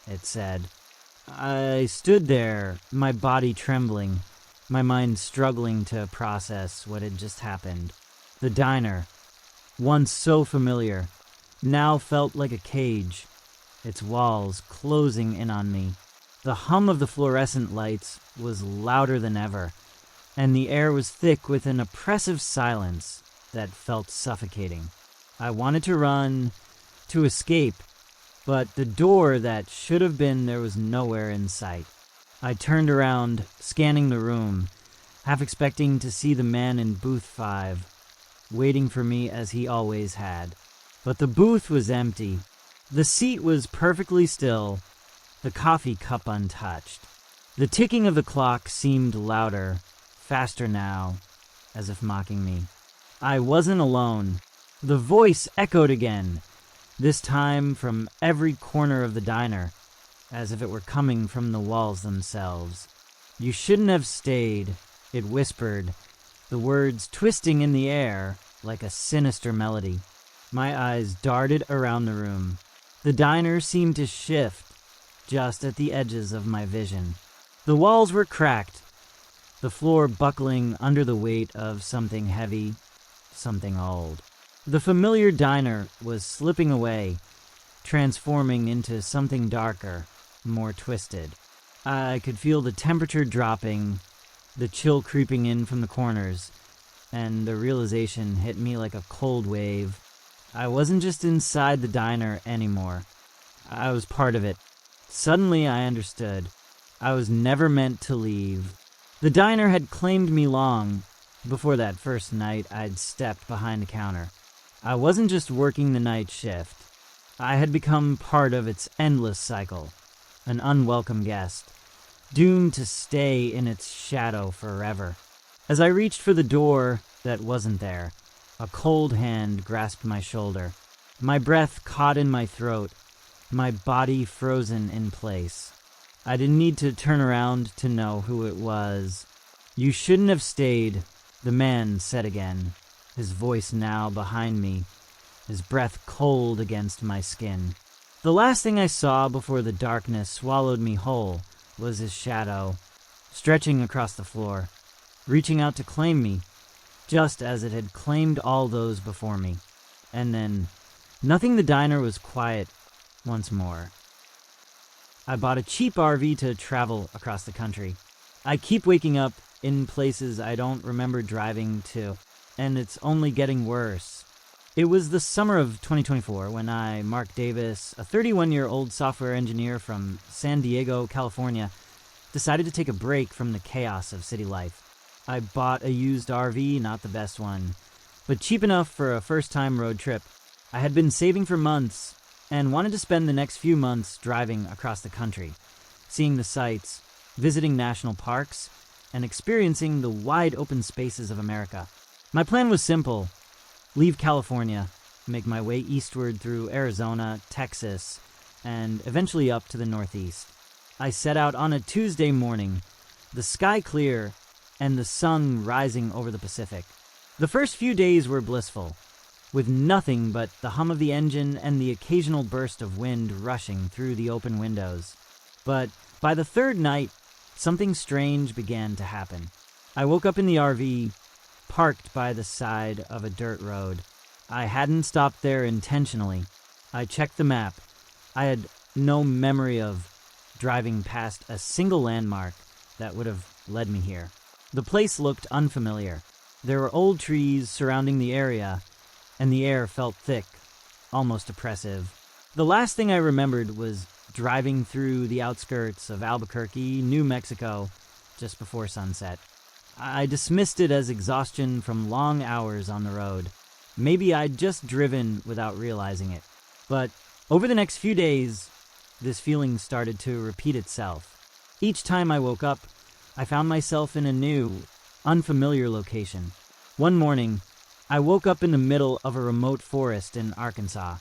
it said. I stood there, my body trembling, my mind struggling to process what had just happened. The diner, once so familiar, now felt like a cage, its walls closing in on me. The hum of the fluorescent lights was louder than ever, and the air was thick with an oppressive silence that felt suffocating. I wanted to run, to escape, but the door that should have been there was nowhere in sight. I turned around, scanning the room, half expecting to see the man in booth 5, waiting for me as he always had. But the booth was empty. The seat was perfectly still, the coffee cup untouched. The ticking of the clock seemed louder, faster now, as if mocking me. I wasn't alone. The voice echoed again, this time from every corner of the diner, as if it were coming from the walls themselves. "You shouldn't have stayed," it whispered, the words twisting in the air like a sinister melody. My eyes darted around the room. The diner seemed to shift just at the edges of my vision. The walls were cracked, the floor buckling under the weight of something heavy, something old. The familiar diner was slipping away, transforming into something darker, more twisted. I could feel the temperature dropping, the chill creeping in from the corners, and the realization hit me like a cold wave. I wasn't just inside the diner anymore. I was part of it. Suddenly I understood. I was never meant to leave. The diner had claimed me long, Before that first night, I'd stepped behind the counter. I wasn't just working the night shift. I had become part of its endless cycle, an unwelcome guest, doomed to stay in its shadow forever. As I reached for the door that wasn't there, a cold hand grasped my shoulder. My breath caught in my throat, my body frozen in place. I didn't need to turn around to know who it was. "You shouldn't have stayed," the man said again, his voice now behind me, his breath cold against my skin. The last thing I saw before the darkness swallowed me whole was his shadow, stretching across the floor, reaching out to claim me, just as it had claimed all those before me. And then, nothing the diner was quiet once more. I bought a cheap RV to travel across the country. I keep waking up in places I don't remember driving to, and it's only getting worse. It was the summer of 2024 when I, Mark Davis, a 31-year-old software engineer from San Diego, California, decided to take a break from the chaos of city life. I bought a used RV, not the best one, but cheap enough for a first-time road trip. I had been saving for months and wanted to spend the next few months driving across the country, seeing the sights, visiting national parks, and experiencing the wide open spaces of America. My plan was simple: leave California, make my way eastward through Arizona, Texas, and eventually up to the Northeast. I set out on a Tuesday morning, the sky clear and the sun rising over the Pacific. The first few days were blissful, with nothing but the hum of the engine and the occasional burst of wind rushing through the open windows. But by the third night, something strange began to happen. I woke up in the RV, parked by the side of a dirt road. I hadn't stopped there intentionally. I checked the map. I had no memory of driving past a single landmark that would have led me here. The place looked unfamiliar. There were old trees surrounding the area, and the air felt thick, almost oppressive. The last thing I remembered was driving through the outskirts of Albuquerque, New Mexico, just before sunset. I dismissed it as exhaustion from long hours on the road. Maybe I'd just driven without realizing it. But over the next few days, this feeling started to repeat itself. Each time I woke up, I found myself in a new, unfamiliar location. One morning, I woke up in the middle of a remote forest in Arkansas,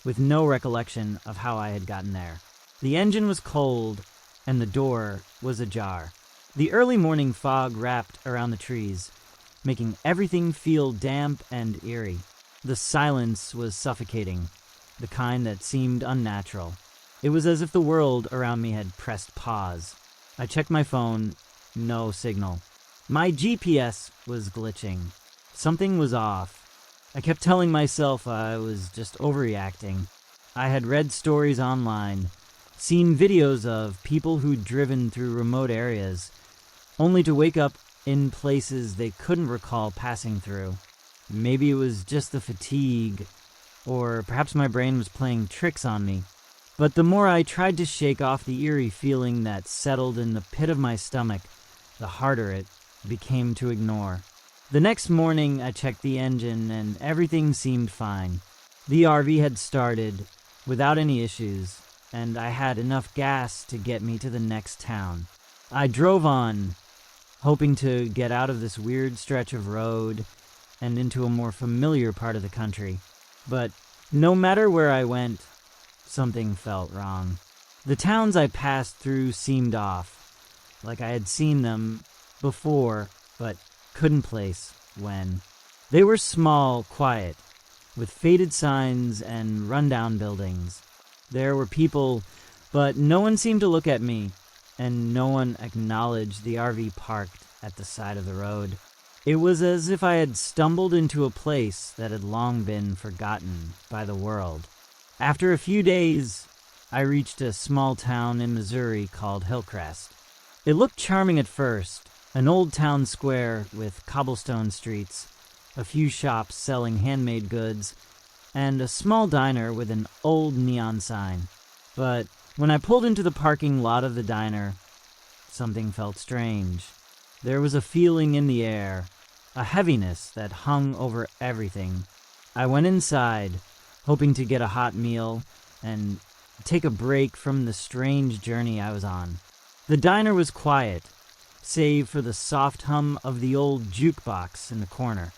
with no recollection of how I had gotten there. The engine was cold, and the door was ajar. The early morning fog wrapped around the trees, making everything feel damp and eerie. The silence was suffocating, the kind that seemed unnatural. It was as if the world around me had pressed pause. I checked my phone, no signal. My GPS was glitching. Something was off. I kept telling myself I was just overreacting. I had read stories online, seen videos of people who'd driven through remote areas, only to wake up in places they couldn't recall passing through. Maybe it was just the fatigue, or perhaps my brain was playing tricks on me. But the more I tried to shake off the eerie feeling that settled in the pit of my stomach, the harder it became to ignore. The next morning, I checked the engine, and everything seemed fine. The RV had started without any issues, and I had enough gas to get me to the next town. I drove on, hoping to get out of this weird stretch of road and into a more familiar part of the country. But no matter where I went, something felt wrong. The towns I passed through seemed off, like I had seen them before, but couldn't place when. They were small, quiet, with faded signs and rundown buildings. There were people, but no one seemed to look at me, and no one acknowledged the RV parked at the side of the road. It was as if I had stumbled into a place that had long been forgotten by the world. After a few days, I reached a small town in Missouri called Hillcrest. It looked charming at first, an old town square with cobblestone streets, a few shops selling handmade goods, and a small diner with an old neon sign. But when I pulled into the parking lot of the diner, something felt strange. There was a feeling in the air, a heaviness that hung over everything. I went inside, hoping to get a hot meal and take a break from the strange journey I was on. The diner was quiet, save for the soft hum of the old jukebox in the corner.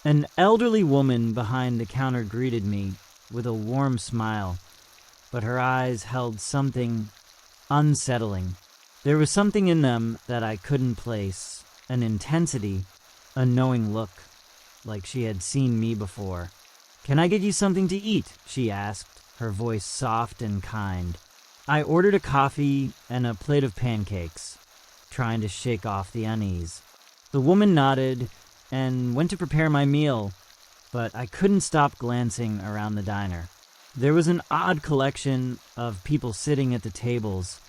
An elderly woman behind the counter greeted me with a warm smile, but her eyes held something unsettling. There was something in them that I couldn't place, an intensity, a knowing look, like she had seen me before. "Can I get you something to eat?" she asked, her voice soft and kind. I ordered a coffee and a plate of pancakes, trying to shake off the unease. The woman nodded and went to prepare my meal, but I couldn't stop glancing around the diner. There was an odd collection of people sitting at the tables,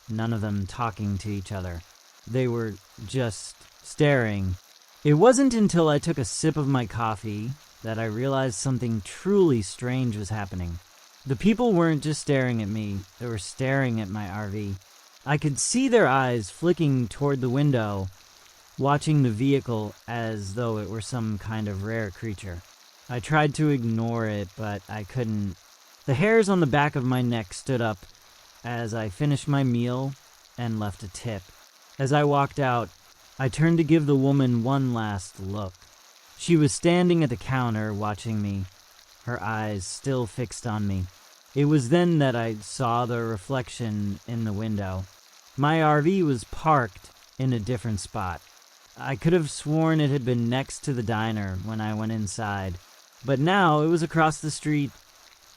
none of them talking to each other. They were just staring. It wasn't until I took a sip of my coffee that I realized something truly strange was happening. The people weren't just staring at me, they were staring at my RV. I could see their eyes flicking toward the window, watching the vehicle as though it were some kind of rare creature. I tried to ignore it, but I couldn't. The hairs on the back of my neck stood up as I finished my meal and left a tip. As I walked out, I turned to give the woman one last look. She was standing at the counter watching me, her eyes still fixed on me. It was then that I saw the reflection in the window. My RV was parked in a different spot. I could have sworn it had been next to the diner when I went inside, but now it was across the street,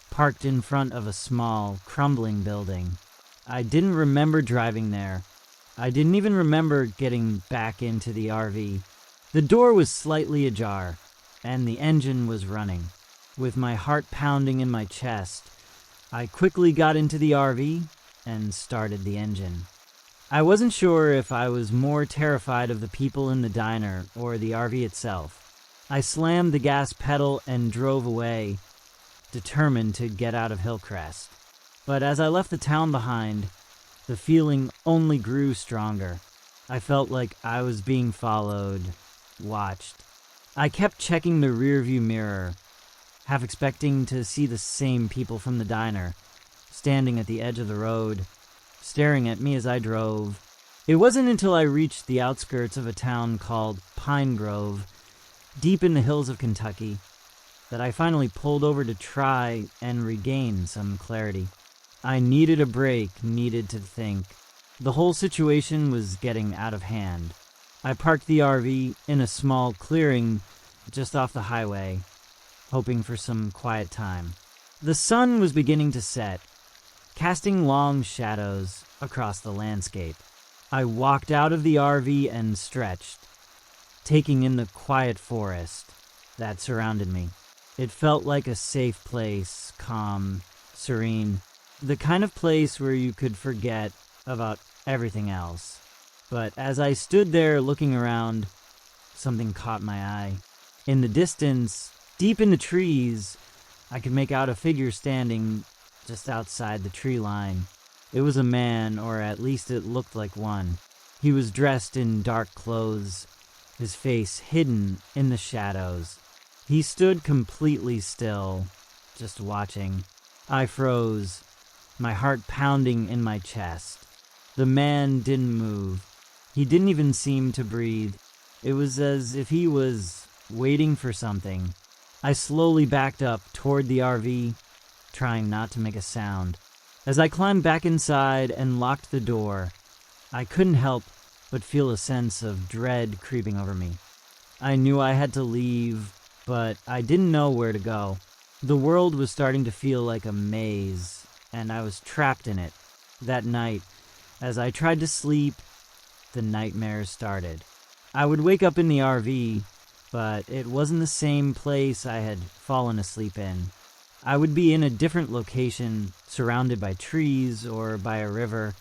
parked in front of a small, crumbling building. I didn't remember driving there. I didn't even remember getting back into the RV. The door was slightly ajar, and the engine was running. With my heart pounding in my chest, I quickly got into the RV and started the engine. I wasn't sure if I was more terrified of the people in the diner or the RV itself. I slammed the gas pedal and drove away, determined to get out of Hillcrest. But as I left the town behind, the feeling only grew stronger. I felt like I was being followed, watched. I kept checking the rearview mirror, half expecting to see the same people from the diner, standing at the edge of the road, staring at me as I drove. It wasn't until I reached the outskirts of a town called Pine Grove, deep in the hills of Kentucky, that I finally pulled over to try and regain some clarity. I needed a break, needed to think. The whole situation was getting out of hand. I parked the RV in a small clearing just off the highway, hoping for some quiet time. The sun was beginning to set, casting long shadows across the landscape. I walked out of the RV and stretched, taking in the quiet forest that surrounded me. It felt like a safe place, calm, serene, the kind of place where you could forget about everything else. But as I stood there looking around, something caught my eye. In the distance, deep in the trees, I could make out a figure standing just outside the tree line. It was a man, or at least it looked like one. He was dressed in dark clothes, his face hidden in the shadows. He stood completely still, just watching. I froze, my heart pounding in my chest. The man didn't move. He didn't even seem to breathe. It was as if he was waiting for something. I slowly backed up toward the RV, trying not to make a sound. As I climbed back inside and locked the door, I couldn't help but feel a sense of dread creeping over me. I knew I had to leave, but I didn't know where to go. The world was starting to feel like a maze, and I was trapped in it. That night, as I tried to sleep, the nightmares started. I would wake up in the RV, but it wasn't the same place I had fallen asleep in. I would be in a different location, surrounded by trees or by a river,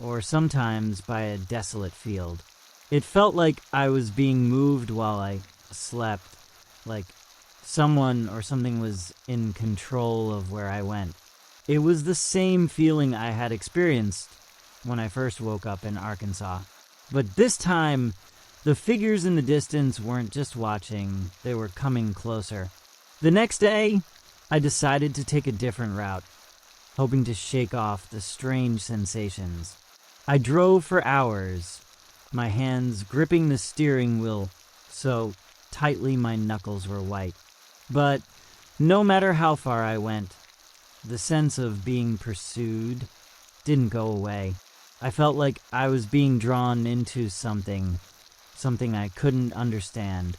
or sometimes by a desolate field. It felt like I was being moved while I slept, like someone or something was in control of where I went. It was the same feeling I had experienced when I first woke up in Arkansas. But this time, The figures in the distance weren't just watching, they were coming closer. The next day, I decided to take a different route, hoping to shake off the strange sensations. I drove for hours, my hands gripping the steering wheel so tightly my knuckles were white. But no matter how far I went, the sense of being pursued didn't go away. I felt like I was being drawn into something I couldn't understand.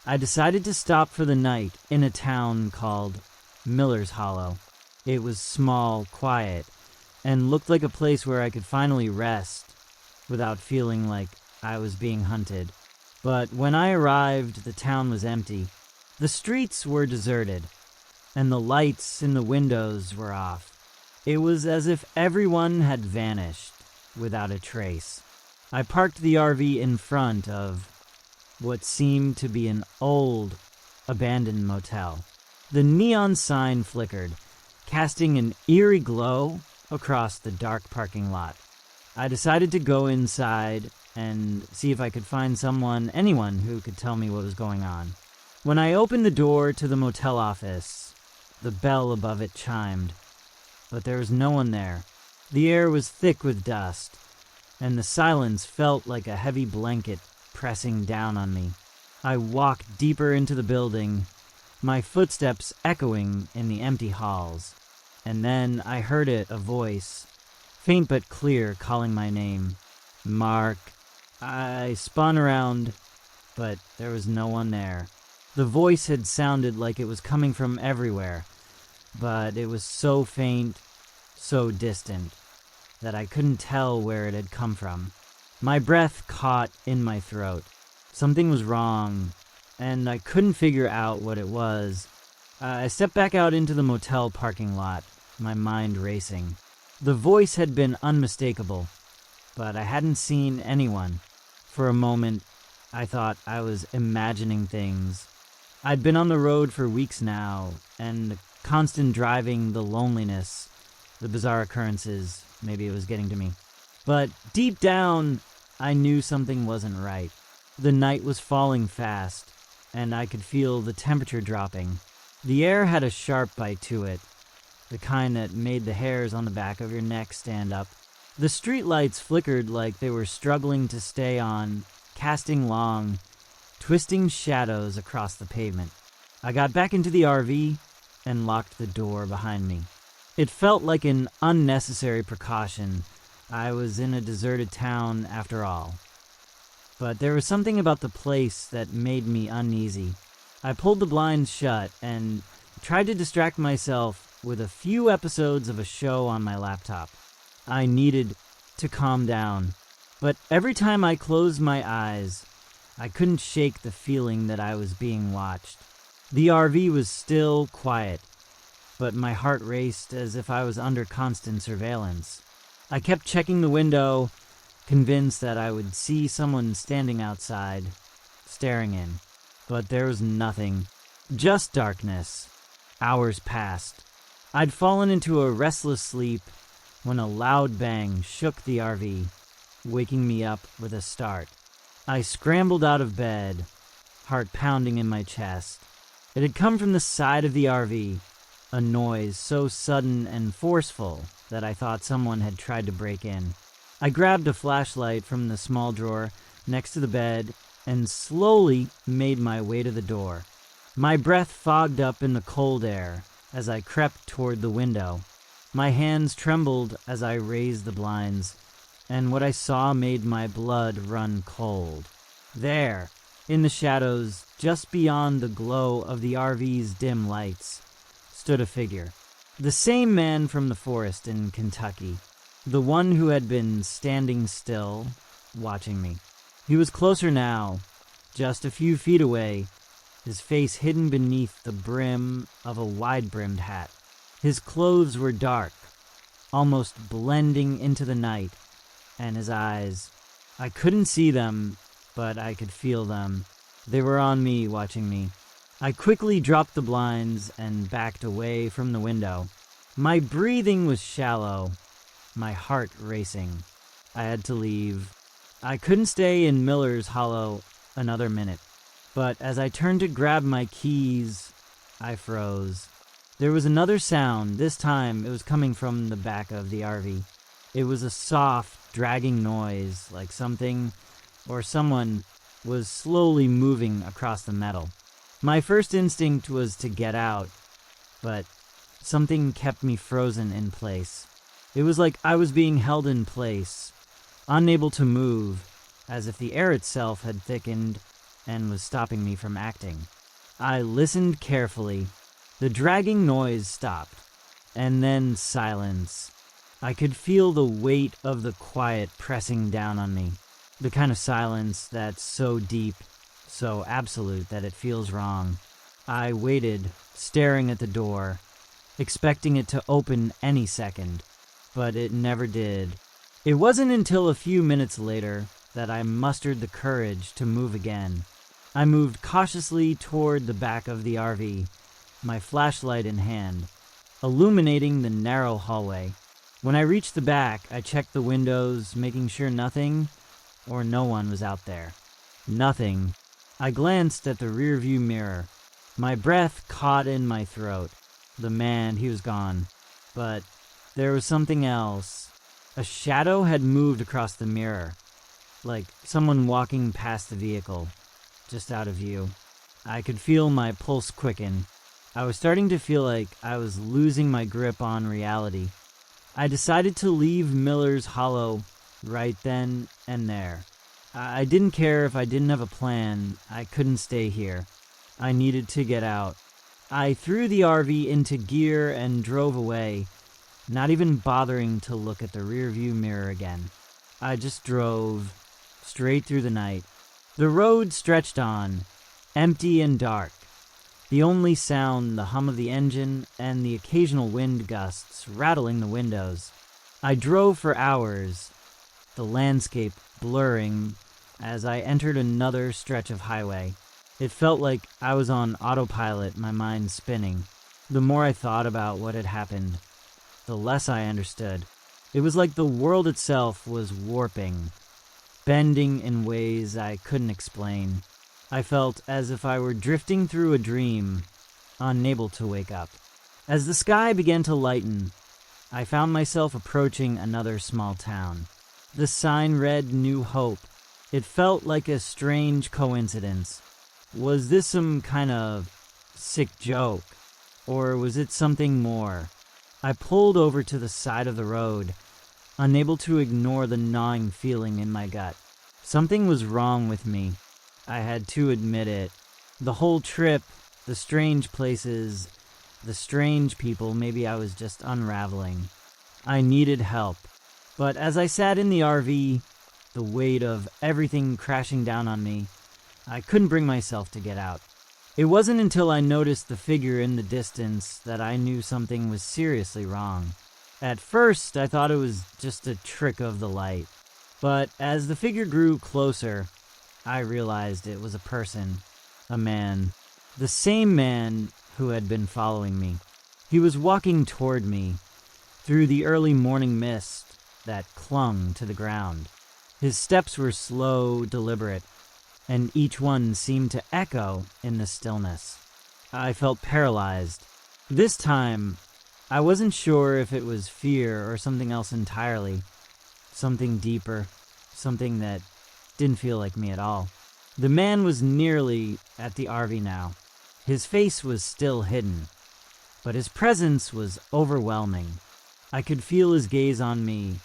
I decided to stop for the night in a town called Miller's Hollow. It was small, quiet, and looked like a place where I could finally rest without feeling like I was being hunted. But when I arrived, the town was empty. The streets were deserted, and the lights in the windows were off. It was as if everyone had vanished without a trace. I parked the RV in front of what seemed to be an old, abandoned motel. The neon sign flickered, casting an eerie glow across the dark parking lot. I decided to go inside and see if I could find anyone who could tell me what was going on. When I opened the door to the motel office, the bell above it chimed, but there was no one there. The air was thick with dust, and the silence felt like a heavy blanket pressing down on me. I walked deeper into the building, my footsteps echoing in the empty halls. And then I heard a voice, faint but clear, calling my name. Mark. I spun around, but there was no one there. The voice had sounded like it was coming from everywhere, but it was so faint, so distant, that I couldn't tell where it had come from. My breath caught in my throat. Something was wrong, and I couldn't figure out what it was. I stepped back out into the motel parking lot, my mind racing. The voice had been unmistakable, but I hadn't seen anyone. For a moment, I thought I was imagining things. I'd been on the road for weeks now, and the constant driving, the loneliness, the bizarre occurrences, maybe it was getting to me. But deep down, I knew something wasn't right. The night was falling fast, and I could feel the temperature dropping. The air had a sharp bite to it, the kind that made the hairs on the back of your neck stand up. The streetlights flickered like they were struggling to stay on, casting long, twisting shadows across the pavement. I got back into the RV and locked the door behind me. It felt like an unnecessary precaution. I was in a deserted town after all. But there was something about the place that made me uneasy. I pulled the blinds shut and tried to distract myself with a few episodes of a show on my laptop. I needed to calm down, but every time I closed my eyes, I couldn't shake the feeling that I was being watched. The RV was still quiet, but my heart raced as if I was under constant surveillance. I kept checking the window, convinced that I would see someone standing outside, staring in. But there was nothing, just darkness. Hours passed. I'd fallen into a restless sleep when a loud bang shook the RV, waking me up with a start. I scrambled out of bed, heart pounding in my chest. It had come from the side of the RV, a noise so sudden and forceful that I thought someone had tried to break in. I grabbed a flashlight from the small drawer next to the bed and slowly made my way to the door. My breath fogged up in the cold air as I crept toward the window. My hands trembled as I raised the blinds, and what I saw made my blood run cold. There, in the shadows, just beyond the glow of the RV's dim lights, stood a figure. The same man from the forest in Kentucky, the one who had been standing still, watching me. He was closer now, just a few feet away, his face hidden beneath the brim of a wide-brimmed hat. His clothes were dark, almost blending into the night, and his eyes, I couldn't see them, but I could feel them. They were on me, watching me. I quickly dropped the blinds and backed away from the window. My breathing was shallow, my heart racing. I had to leave. I couldn't stay in Miller's Hollow another minute, but as I turned to grab my keys, I froze. There was another sound. This time it was coming from the back of the RV. It was a soft, dragging noise, like something or someone was slowly moving across the metal. My first instinct was to get out, but something kept me frozen in place. It was like I was being held in place, unable to move, as if the air itself had thickened and was stopping me from acting. I listened carefully. The dragging noise stopped, and then silence. I could feel the weight of the quiet pressing down on me, the kind of silence that's so deep, so absolute that it feels wrong. I waited, staring at the door, expecting it to open any second, but it never did. It wasn't until a few minutes later that I mustered the courage to move again. I moved cautiously toward the back of the RV, my flashlight in hand, illuminating the narrow hallway. When I reached the back, I checked the windows, making sure nothing or no one was out there. Nothing. I glanced at the rearview mirror. My breath caught in my throat. The man, he was gone. But there was something else. A shadow had moved across the mirror, like someone walking past the vehicle, just out of view. I could feel my pulse quicken. I was starting to feel like I was losing my grip on reality. I decided to leave Miller's Hollow right then and there. I didn't care if I didn't have a plan. I couldn't stay here. I needed to get out. I threw the RV into gear and drove away, not even bothering to look at the rearview mirror again. I just drove straight through the night. The road stretched on, empty and dark. The only sound, the hum of the engine and the occasional wind gusts rattling the windows. I drove for hours, the landscape blurring as I entered another stretch of highway. It felt like I was on autopilot, my mind spinning. The more I thought about what had happened, the less I understood. It was like the world itself was warping, bending in ways I couldn't explain. I felt as if I were drifting through a dream, unable to wake up. As the sky began to lighten, I found myself approaching another small town. The sign read New Hope. It felt like a strange coincidence. Was this some kind of sick joke? Or was it something more? I pulled over to the side of the road, unable to ignore the gnawing feeling in my gut. Something was wrong with me. I had to admit it. The whole trip, the strange places, the strange people, maybe I was just unraveling. I needed help. But as I sat in the RV, the weight of everything crashing down on me, I couldn't bring myself to get out. It wasn't until I noticed the figure in the distance that I knew something was seriously wrong. At first, I thought it was just a trick of the light. But as the figure grew closer, I realized it was a person, a man, the same man who had been following me. He was walking toward me through the early morning mist that clung to the ground. His steps were slow, deliberate, and each one seemed to echo in the stillness. I felt paralyzed. This time, I wasn't sure if it was fear or something else entirely, something deeper, something that didn't feel like me at all. The man was nearly at the RV now. His face was still hidden, but his presence was overwhelming. I could feel his gaze on me,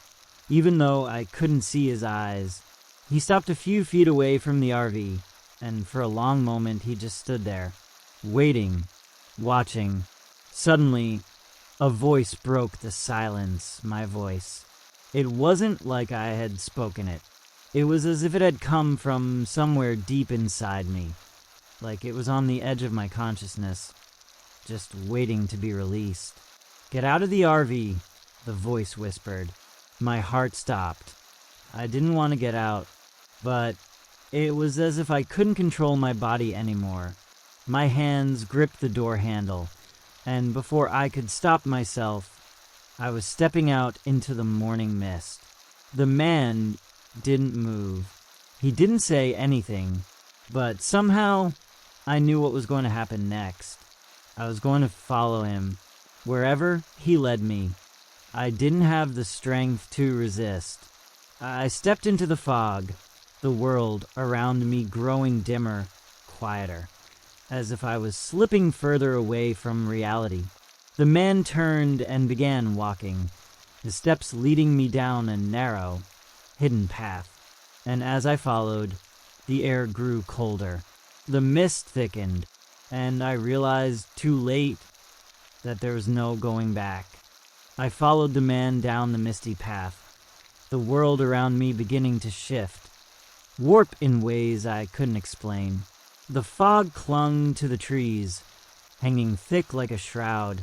even though I couldn't see his eyes. He stopped a few feet away from the RV, and for a long moment he just stood there, waiting, watching. Suddenly, a voice broke the silence, my voice. It wasn't like I had spoken it. It was as if it had come from somewhere deep inside me, like it was on the edge of my consciousness, just waiting to be released. "Get out of the RV," the voice whispered. My heart stopped. I didn't want to get out, but it was as if I couldn't control my body anymore. My hands gripped the door handle, and before I could stop myself, I was stepping out into the morning mist. The man, didn't move. He didn't say anything, but somehow I knew what was going to happen next. I was going to follow him. Wherever he led me, I didn't have the strength to resist. I stepped into the fog, the world around me growing dimmer, quieter, as if I was slipping further away from reality. The man turned and began walking, his steps leading me down a narrow, hidden path. And as I followed, the air grew colder. The mist thickened, and I realized too late that there was no going back. I followed the man down the misty path, the world around me beginning to shift, warp in ways I couldn't explain. The fog clung to the trees, hanging thick like a shroud,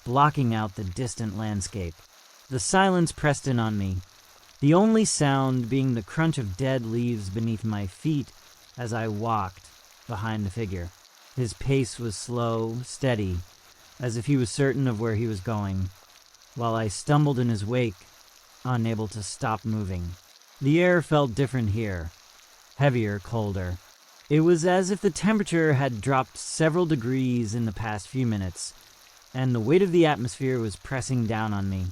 blocking out the distant landscape. The silence pressed in on me, the only sound being the crunch of dead leaves beneath my feet as I walked behind the figure. His pace was slow, steady, as if he was certain of where he was going, while I stumbled in his wake, unable to stop moving. The air felt different here, heavier, colder. It was as if the temperature had dropped several degrees in the past few minutes, and the weight of the atmosphere was pressing down on me,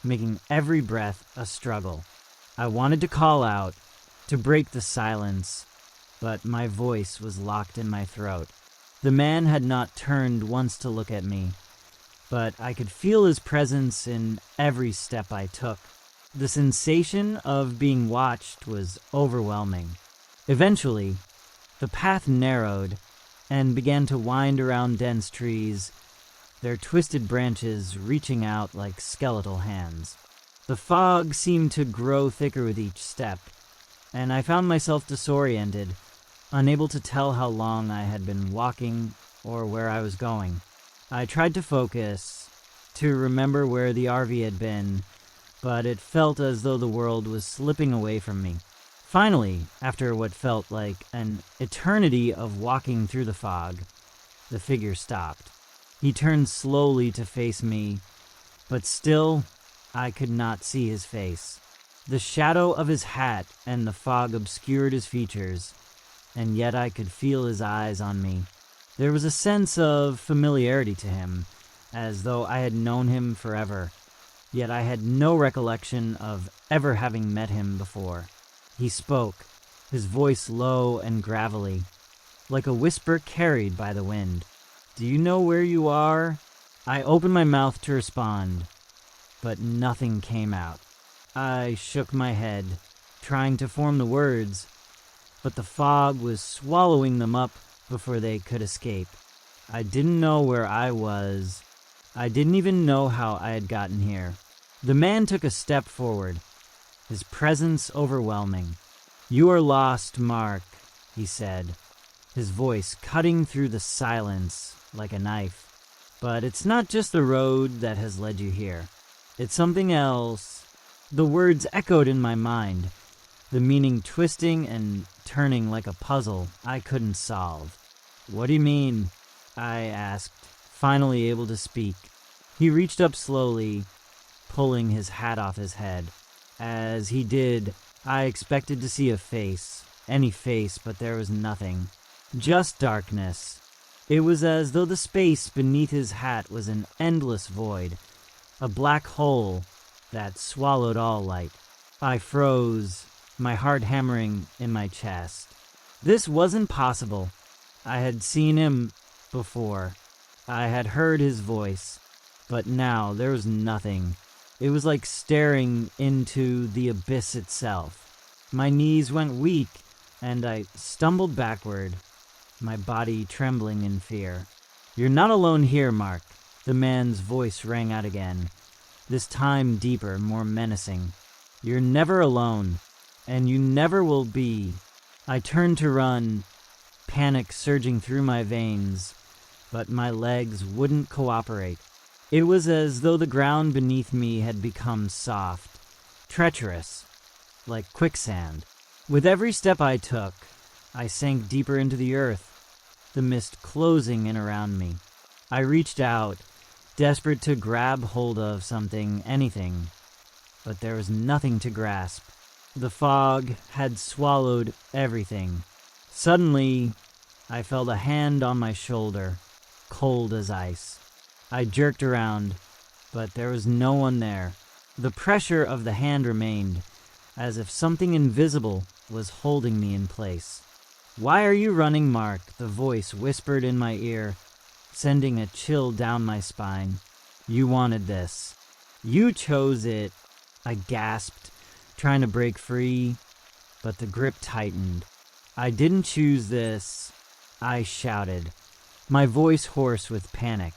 making every breath a struggle. I wanted to call out, to break the silence, but my voice was locked in my throat. The man had not turned once to look at me, but I could feel his presence in every step I took. The sensation of being watched was overwhelming. Eventually, the path narrowed and began to wind around dense trees, their twisted branches reaching out like skeletal hands. The fog seemed to grow thicker with each step, and I found myself disoriented, unable to tell how long I had been walking or where I was going. I tried to focus, to remember where the RV had been, but it felt as though the world was slipping away from me. Finally, after what felt like an eternity of walking through the fog, the figure stopped. He turned slowly to face me, but still, I could not see his face. The shadow of his hat and the fog obscured his features, and yet I could feel his eyes on me. There was a sense of familiarity to him, as though I had known him forever, yet I had no recollection of ever having met him before. He spoke, his voice low and gravelly, like a whisper carried by the wind. "Do you know where you are?" I opened my mouth to respond, but nothing came out. I shook my head, trying to form the words, but the fog was swallowing them up before they could escape. I didn't know where I was. I didn't even know how I had gotten here. The man took a step forward, his presence overwhelming. "You are lost, Mark," he said, his voice cutting through the silence like a knife. "But it's not just the road that has led you here. It's something else." The words echoed in my mind, the meaning twisting and turning like a puzzle I couldn't solve. "What do you mean?" I asked, finally able to speak. He reached up slowly, pulling his hat off his head. As he did, I expected to see a face, any face, but there was nothing. Just darkness. It was as though the space beneath his hat was an endless void, a black hole that swallowed all light. I froze, my heart hammering in my chest. This wasn't possible. I had seen him before. I had heard his voice, but now there was nothing. It was like staring into the abyss itself. My knees went weak, and I stumbled backward, my body trembling in fear. "You're not alone here, Mark," the man's voice rang out again, this time deeper, more menacing. "You're never alone, and you never will be." I turned to run, panic surging through my veins, but my legs wouldn't cooperate. It was as though the ground beneath me had become soft, treacherous, like quicksand. With every step I took, I sank deeper into the earth, the mist closing in around me. I reached out, desperate to grab hold of something, anything, but there was nothing to grasp. The fog had swallowed everything. Suddenly, I felt a hand on my shoulder, cold as ice. I jerked around, but there was no one there. The pressure of the hand remained, as if something invisible was holding me in place. "Why are you running, Mark?" the voice whispered in my ear, sending a chill down my spine. "You wanted this. You chose it," I gasped, trying to break free, but the grip tightened. "I didn't choose this," I shouted, my voice hoarse with panic.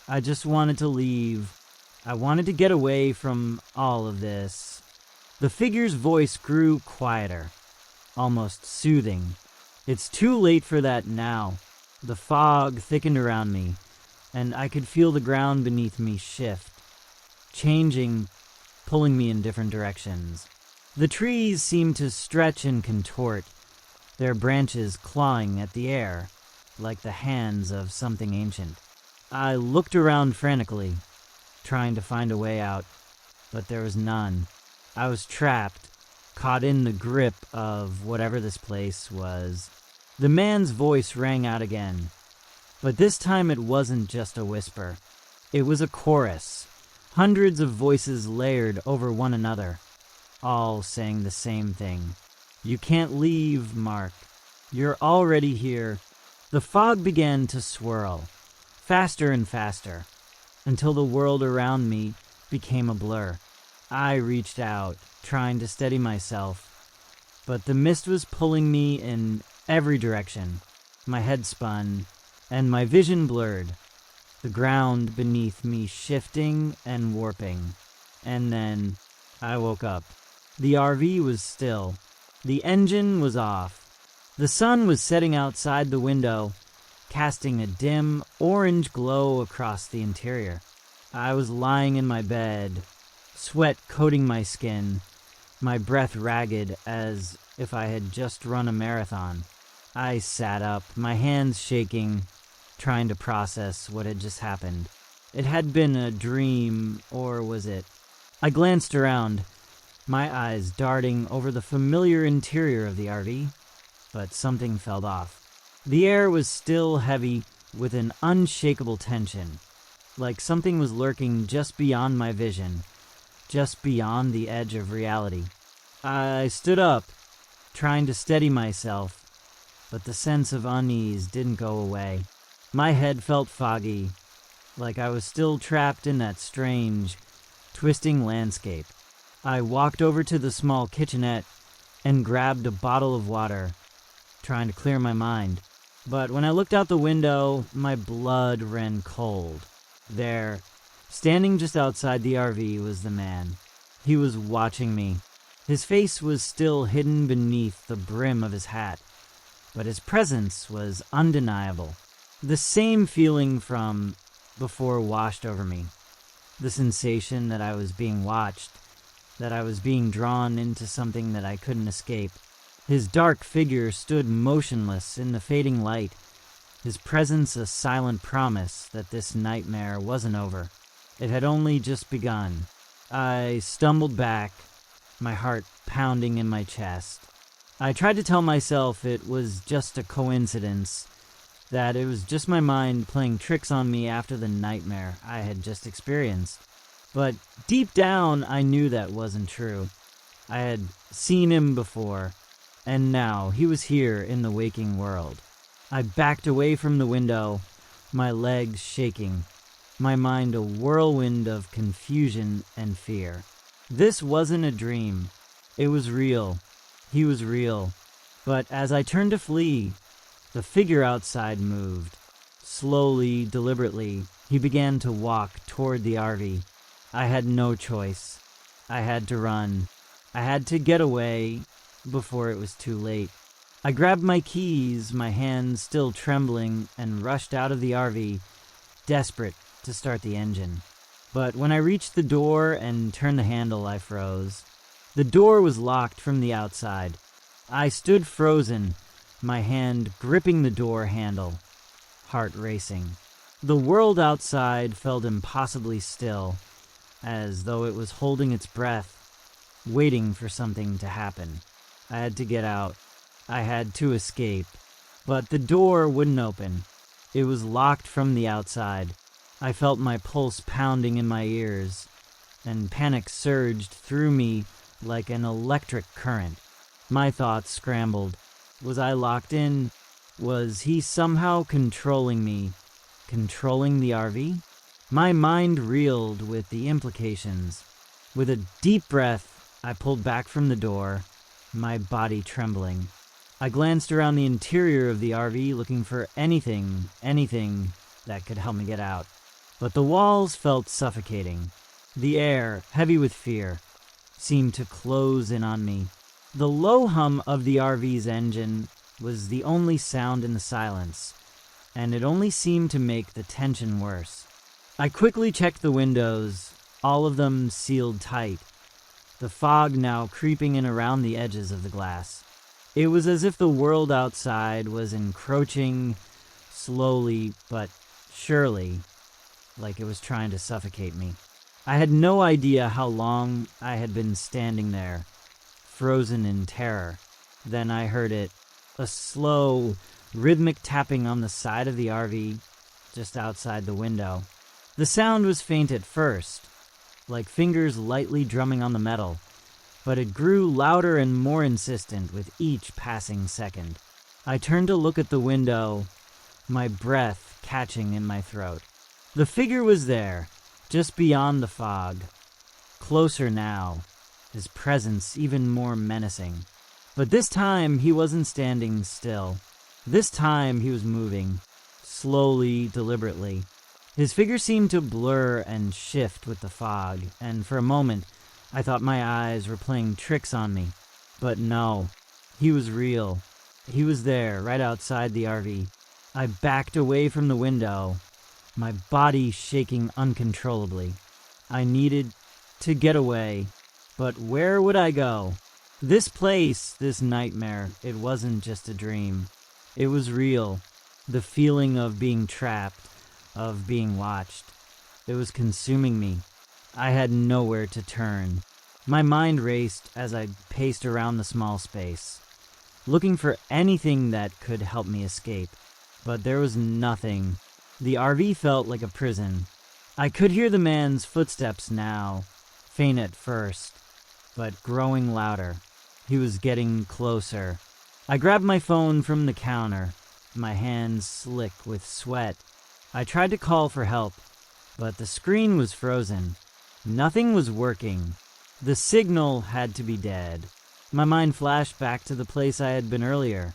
"I just wanted to leave. I wanted to get away from all of this." The figure's voice grew quieter, almost soothing. "It's too late for that now." The fog thickened around me, and I could feel the ground beneath me shift, changing, pulling me in different directions. The trees seemed to stretch and contort, their branches clawing at the air, like the hands of something ancient. I looked around frantically, trying to find a way out, but there was none. I was trapped, caught in the grip of whatever this place was. The man's voice rang out again, but this time it wasn't just a whisper. It was a chorus, hundreds of voices layered over one another, all saying the same thing. "You can't leave, Mark. You're already here." The fog began to swirl, faster and faster, until the world around me became a blur. I reached out, trying to steady myself, but the mist was pulling me in every direction. My head spun, and my vision blurred, the ground beneath me shifting and warping. And then I woke up. The RV was still. The engine was off. The sun was setting outside the window, casting a dim orange glow across the interior. I was lying in my bed, sweat coating my skin, my breath ragged as if I had just run a marathon. I sat up, my hands shaking, trying to process what had just happened. It had been a dream, or was it? I glanced around, my eyes darting over the familiar interior of the RV, but something felt off. The air was still heavy with an unshakable tension, like something was lurking just beyond my vision, just beyond the edge of reality. I stood up, trying to steady myself, but the sense of unease didn't go away. My head felt foggy, like I was still trapped in that strange, twisting landscape. I walked over to the small kitchenette and grabbed a bottle of water, trying to clear my mind. But when I looked out the window, my blood ran cold. There, standing just outside the RV, was the man. He was watching me. His face was still hidden beneath the brim of his hat, but his presence was undeniable. The same feeling from before washed over me. The sensation that I was being watched, that I was being drawn into something that I couldn't escape. His dark figure stood motionless in the fading light, his presence a silent promise that this nightmare wasn't over. It had only just begun. I stumbled back, my heart pounding in my chest. I tried to tell myself it was just a coincidence, that it was just my mind playing tricks on me after the nightmare I had just experienced. But deep down, I knew that wasn't true. I had seen him before, and now he was here in the waking world. I backed away from the window, my legs shaking, my mind a whirlwind of confusion and fear. This wasn't a dream. It was real. He was real. But as I turned to flee, the figure outside moved. Slowly, deliberately, he began to walk toward the RV. I had no choice. I had to run. I had to get away before it was too late. I grabbed my keys, my hands still trembling, and rushed out of the RV, desperate to start the engine. But when I reached the door and turned the handle, I froze. The door was locked from the outside. I stood frozen, my hand gripping the door handle, heart racing. The world outside felt impossibly still, as though it was holding its breath, waiting for something to happen. I had to get out. I had to escape. But the door wouldn't open. It was locked from the outside. I felt my pulse pounding in my ears, and panic surged through me like an electric current. My thoughts scrambled. Was I locked in? Was he somehow controlling me? Controlling the RV? My mind reeled with the implications. With a deep breath, I pulled back from the door, my body trembling. I glanced around the interior of the RV looking for anything that could help me get out. But the walls felt suffocating. The air, heavy with fear, seemed to close in on me. The low hum of the RV's engine was the only sound in the silence, and it only seemed to make the tension worse. I quickly checked the windows, all of them sealed tight, the fog now creeping in around the edges of the glass. It was as if the world outside was encroaching slowly but surely, like it was trying to suffocate me. I had no idea how long I had been standing there, frozen in terror. Then I heard it, a slow, rhythmic tapping on the side of the RV just outside the window. The sound was faint at first, like fingers lightly drumming on the metal, but it grew louder and more insistent with each passing second. I turned to look at the window, my breath catching in my throat. The figure was there, just beyond the fog, closer now, his presence even more menacing. But this time he wasn't standing still. This time he was moving, slowly, deliberately. His figure seemed to blur and shift with the fog, and for a moment I thought my eyes were playing tricks on me. But no, he was real. He was there, right outside the RV. I backed away from the window, my body shaking uncontrollably. I needed to get away, but where would I go? This place, this nightmare, it wasn't just a dream. It was real. The feeling of being trapped, of being watched. It was consuming me. I had nowhere to turn. My mind raced as I paced around the small space, looking for anything that could help me escape. But there was nothing. The RV felt like a prison. I could hear the man's footsteps now, faint at first, but growing louder. He was getting closer. I grabbed my phone from the counter, my hands slick with sweat. I tried to call for help, but the screen was frozen. Nothing was working. The signal had to be dead. My mind flashed back to the place I had been earlier,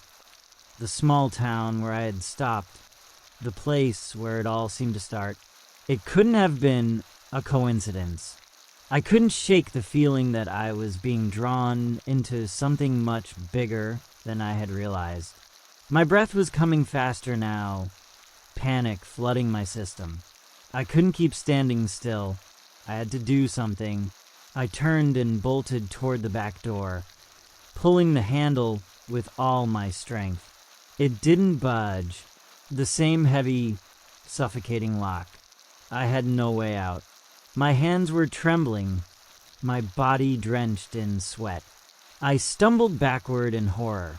the small town where I had stopped, the place where it all seemed to start. It couldn't have been a coincidence. I couldn't shake the feeling that I was being drawn into something much bigger than I had realized. My breath was coming faster now, panic flooding my system. I couldn't keep standing still. I had to do something. I turned and bolted toward the back door, pulling the handle with all my strength. It didn't budge. The same heavy, suffocating lock. I had no way out. My hands were trembling, my body drenched in sweat. I stumbled backward in horror,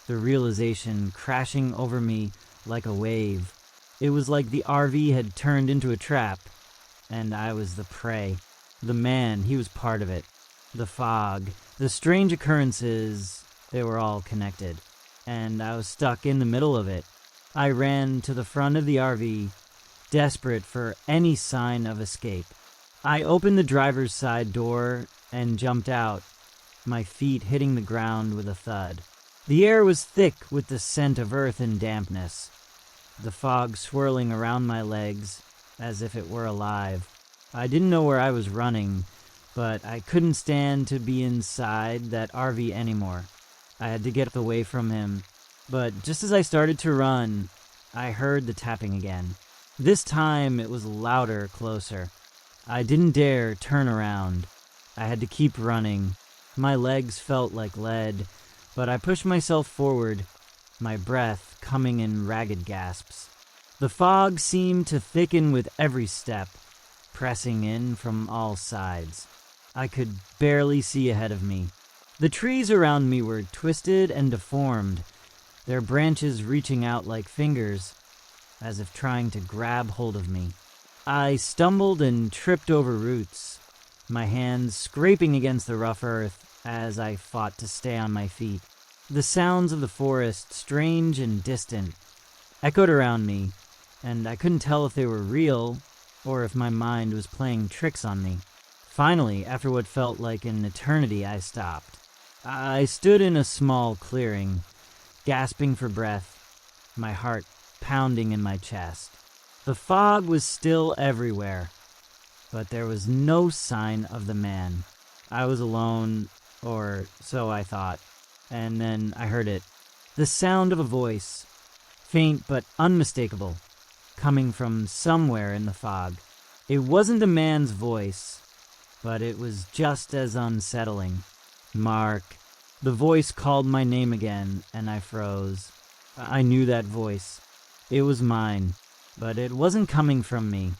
the realization crashing over me like a wave. It was like the RV had turned into a trap, and I was the prey. The man, he was part of it. The fog, the strange occurrences, they were all connected, and I was stuck in the middle of it. I ran to the front of the RV, desperate for any sign of escape. I opened the driver's side door and jumped out, my feet hitting the ground with a thud. The air was thick with the scent of earth and dampness, the fog swirling around my legs as if it were alive. I didn't know where I was running, but I couldn't stand to be inside that RV anymore. I had to get away from him. But just as I started to run, I heard the tapping again. This time it was louder, closer. I didn't dare turn around. I had to keep running. My legs felt like lead, but I pushed myself forward, my breath coming in ragged gasps. The fog seemed to thicken with every step, pressing in from all sides. I could barely see ahead of me. The trees around me were twisted and deformed, their branches reaching out like fingers, as if trying to grab hold of me. I stumbled and tripped over roots, my hands scraping against the rough earth as I fought to stay on my feet. The sounds of the forest, strange and distant, echoed around me, and I couldn't tell if they were real or if my mind was playing tricks on me. Finally, after what felt like an eternity, I stopped. I stood in a small clearing, gasping for breath, my heart pounding in my chest. The fog was still everywhere, but there was no sign of the man. I was alone, or so I thought, and then I heard it. The sound of a voice, faint but unmistakable, coming from somewhere in the fog. It wasn't a man's voice, but it was just as unsettling. Mark. The voice called my name again, and I froze. I knew that voice. It was mine, but it wasn't coming from me.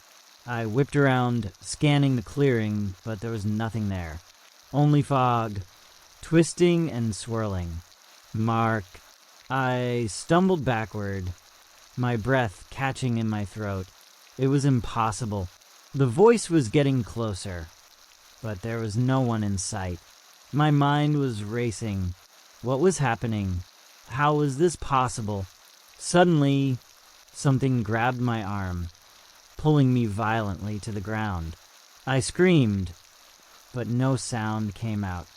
I whipped around, scanning the clearing, but there was nothing there. Only fog, twisting and swirling. Mark. I stumbled backward, my breath catching in my throat. It was impossible. The voice was getting closer, but there was no one in sight. My mind was racing. What was happening? How was this possible? Suddenly, something grabbed my arm, pulling me violently to the ground. I screamed, but no sound came out.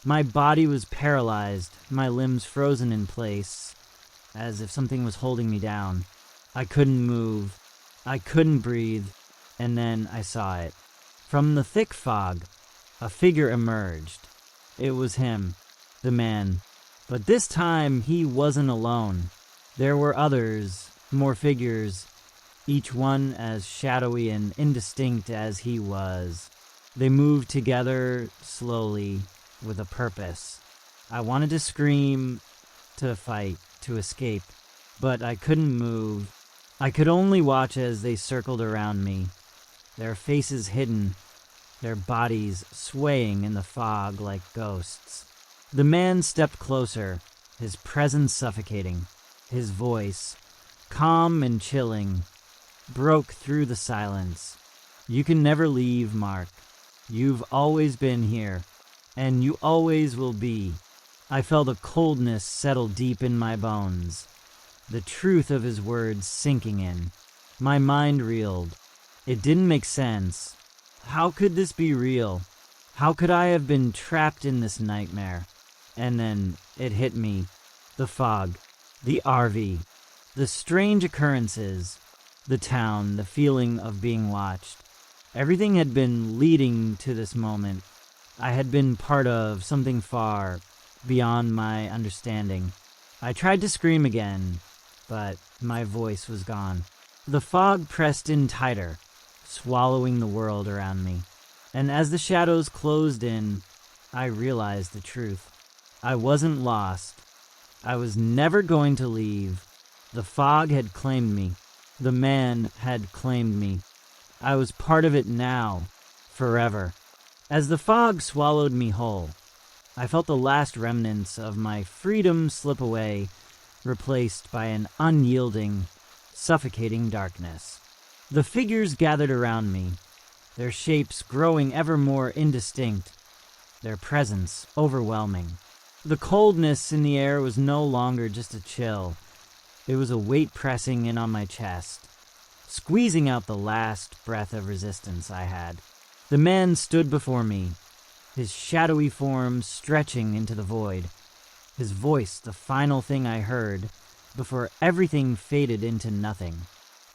My body was paralyzed, my limbs frozen in place, as if something was holding me down. I couldn't move. I couldn't breathe. And then I saw it. From the thick fog, a figure emerged. It was him, the man. But this time, he wasn't alone. There were others, more figures, each one as shadowy and indistinct as he was. They moved together, slowly, with a purpose. I wanted to scream, to fight, to escape, but I couldn't move. I could only watch as they circled around me, their faces hidden, their bodies swaying in the fog like ghosts. The man stepped closer, his presence suffocating. His voice, calm and chilling, broke through the silence. You can never leave, Mark. You've always been here, and you always will be. I felt a coldness settle deep in my bones, the truth of his words sinking in. My mind reeled. It didn't make sense. How could this be real? How could I have been trapped in this nightmare? And then it hit me. The fog, the RV, the strange occurrences, the town, the feeling of being watched. Everything had been leading to this moment. I had been part of something far beyond my understanding. I tried to scream again, but my voice was gone. The fog pressed in tighter, swallowing the world around me. And as the shadows closed in, I realized the truth. I wasn't lost. I was never going to leave. The fog had claimed me. The man had claimed me. I was part of it now, forever. As the fog swallowed me whole, I felt the last remnants of my freedom slip away, replaced by an unyielding, suffocating darkness. The figures gathered around me, their shapes growing ever more indistinct, their presence overwhelming. The coldness in the air was no longer just a chill. It was a weight pressing in on my chest, squeezing out the last breath of resistance I had. The man stood before me, his shadowy form stretching into the void, his voice the final thing I heard before everything faded into nothing.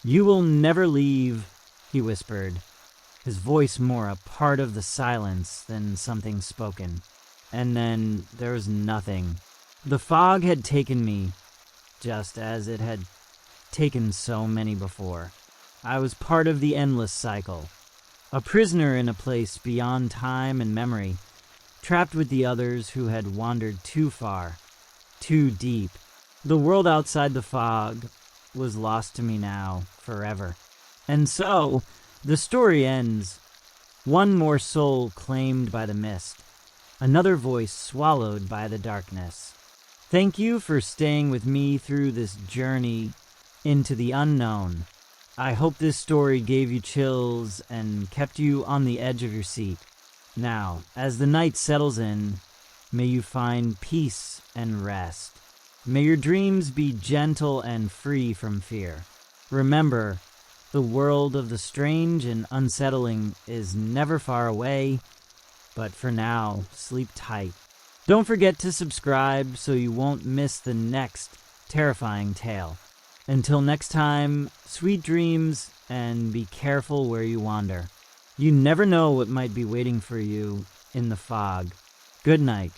"You will never leave," he whispered, his voice more a part of the silence than something spoken. And then there was nothing. The fog had taken me, just as it had taken so many before. I was part of the endless cycle, a prisoner in a place beyond time and memory, trapped with the others who had wandered too far, too deep. The world outside the fog was lost to me now, forever. And so, the story ends. One more soul claimed by the mist, another voice swallowed by the darkness. Thank you for staying with me through this journey into the unknown. I hope this story gave you chills and kept you on the edge of your seat. Now, as the night settles in, may you find peace and rest. May your dreams be gentle and free from fear. Remember, the world of the strange and unsettling is never far away, but for now, sleep tight. Don't forget to subscribe so you won't miss the next terrifying tale. Until next time, sweet dreams and be careful where you wander. You never know what might be waiting for you in the fog. Good night.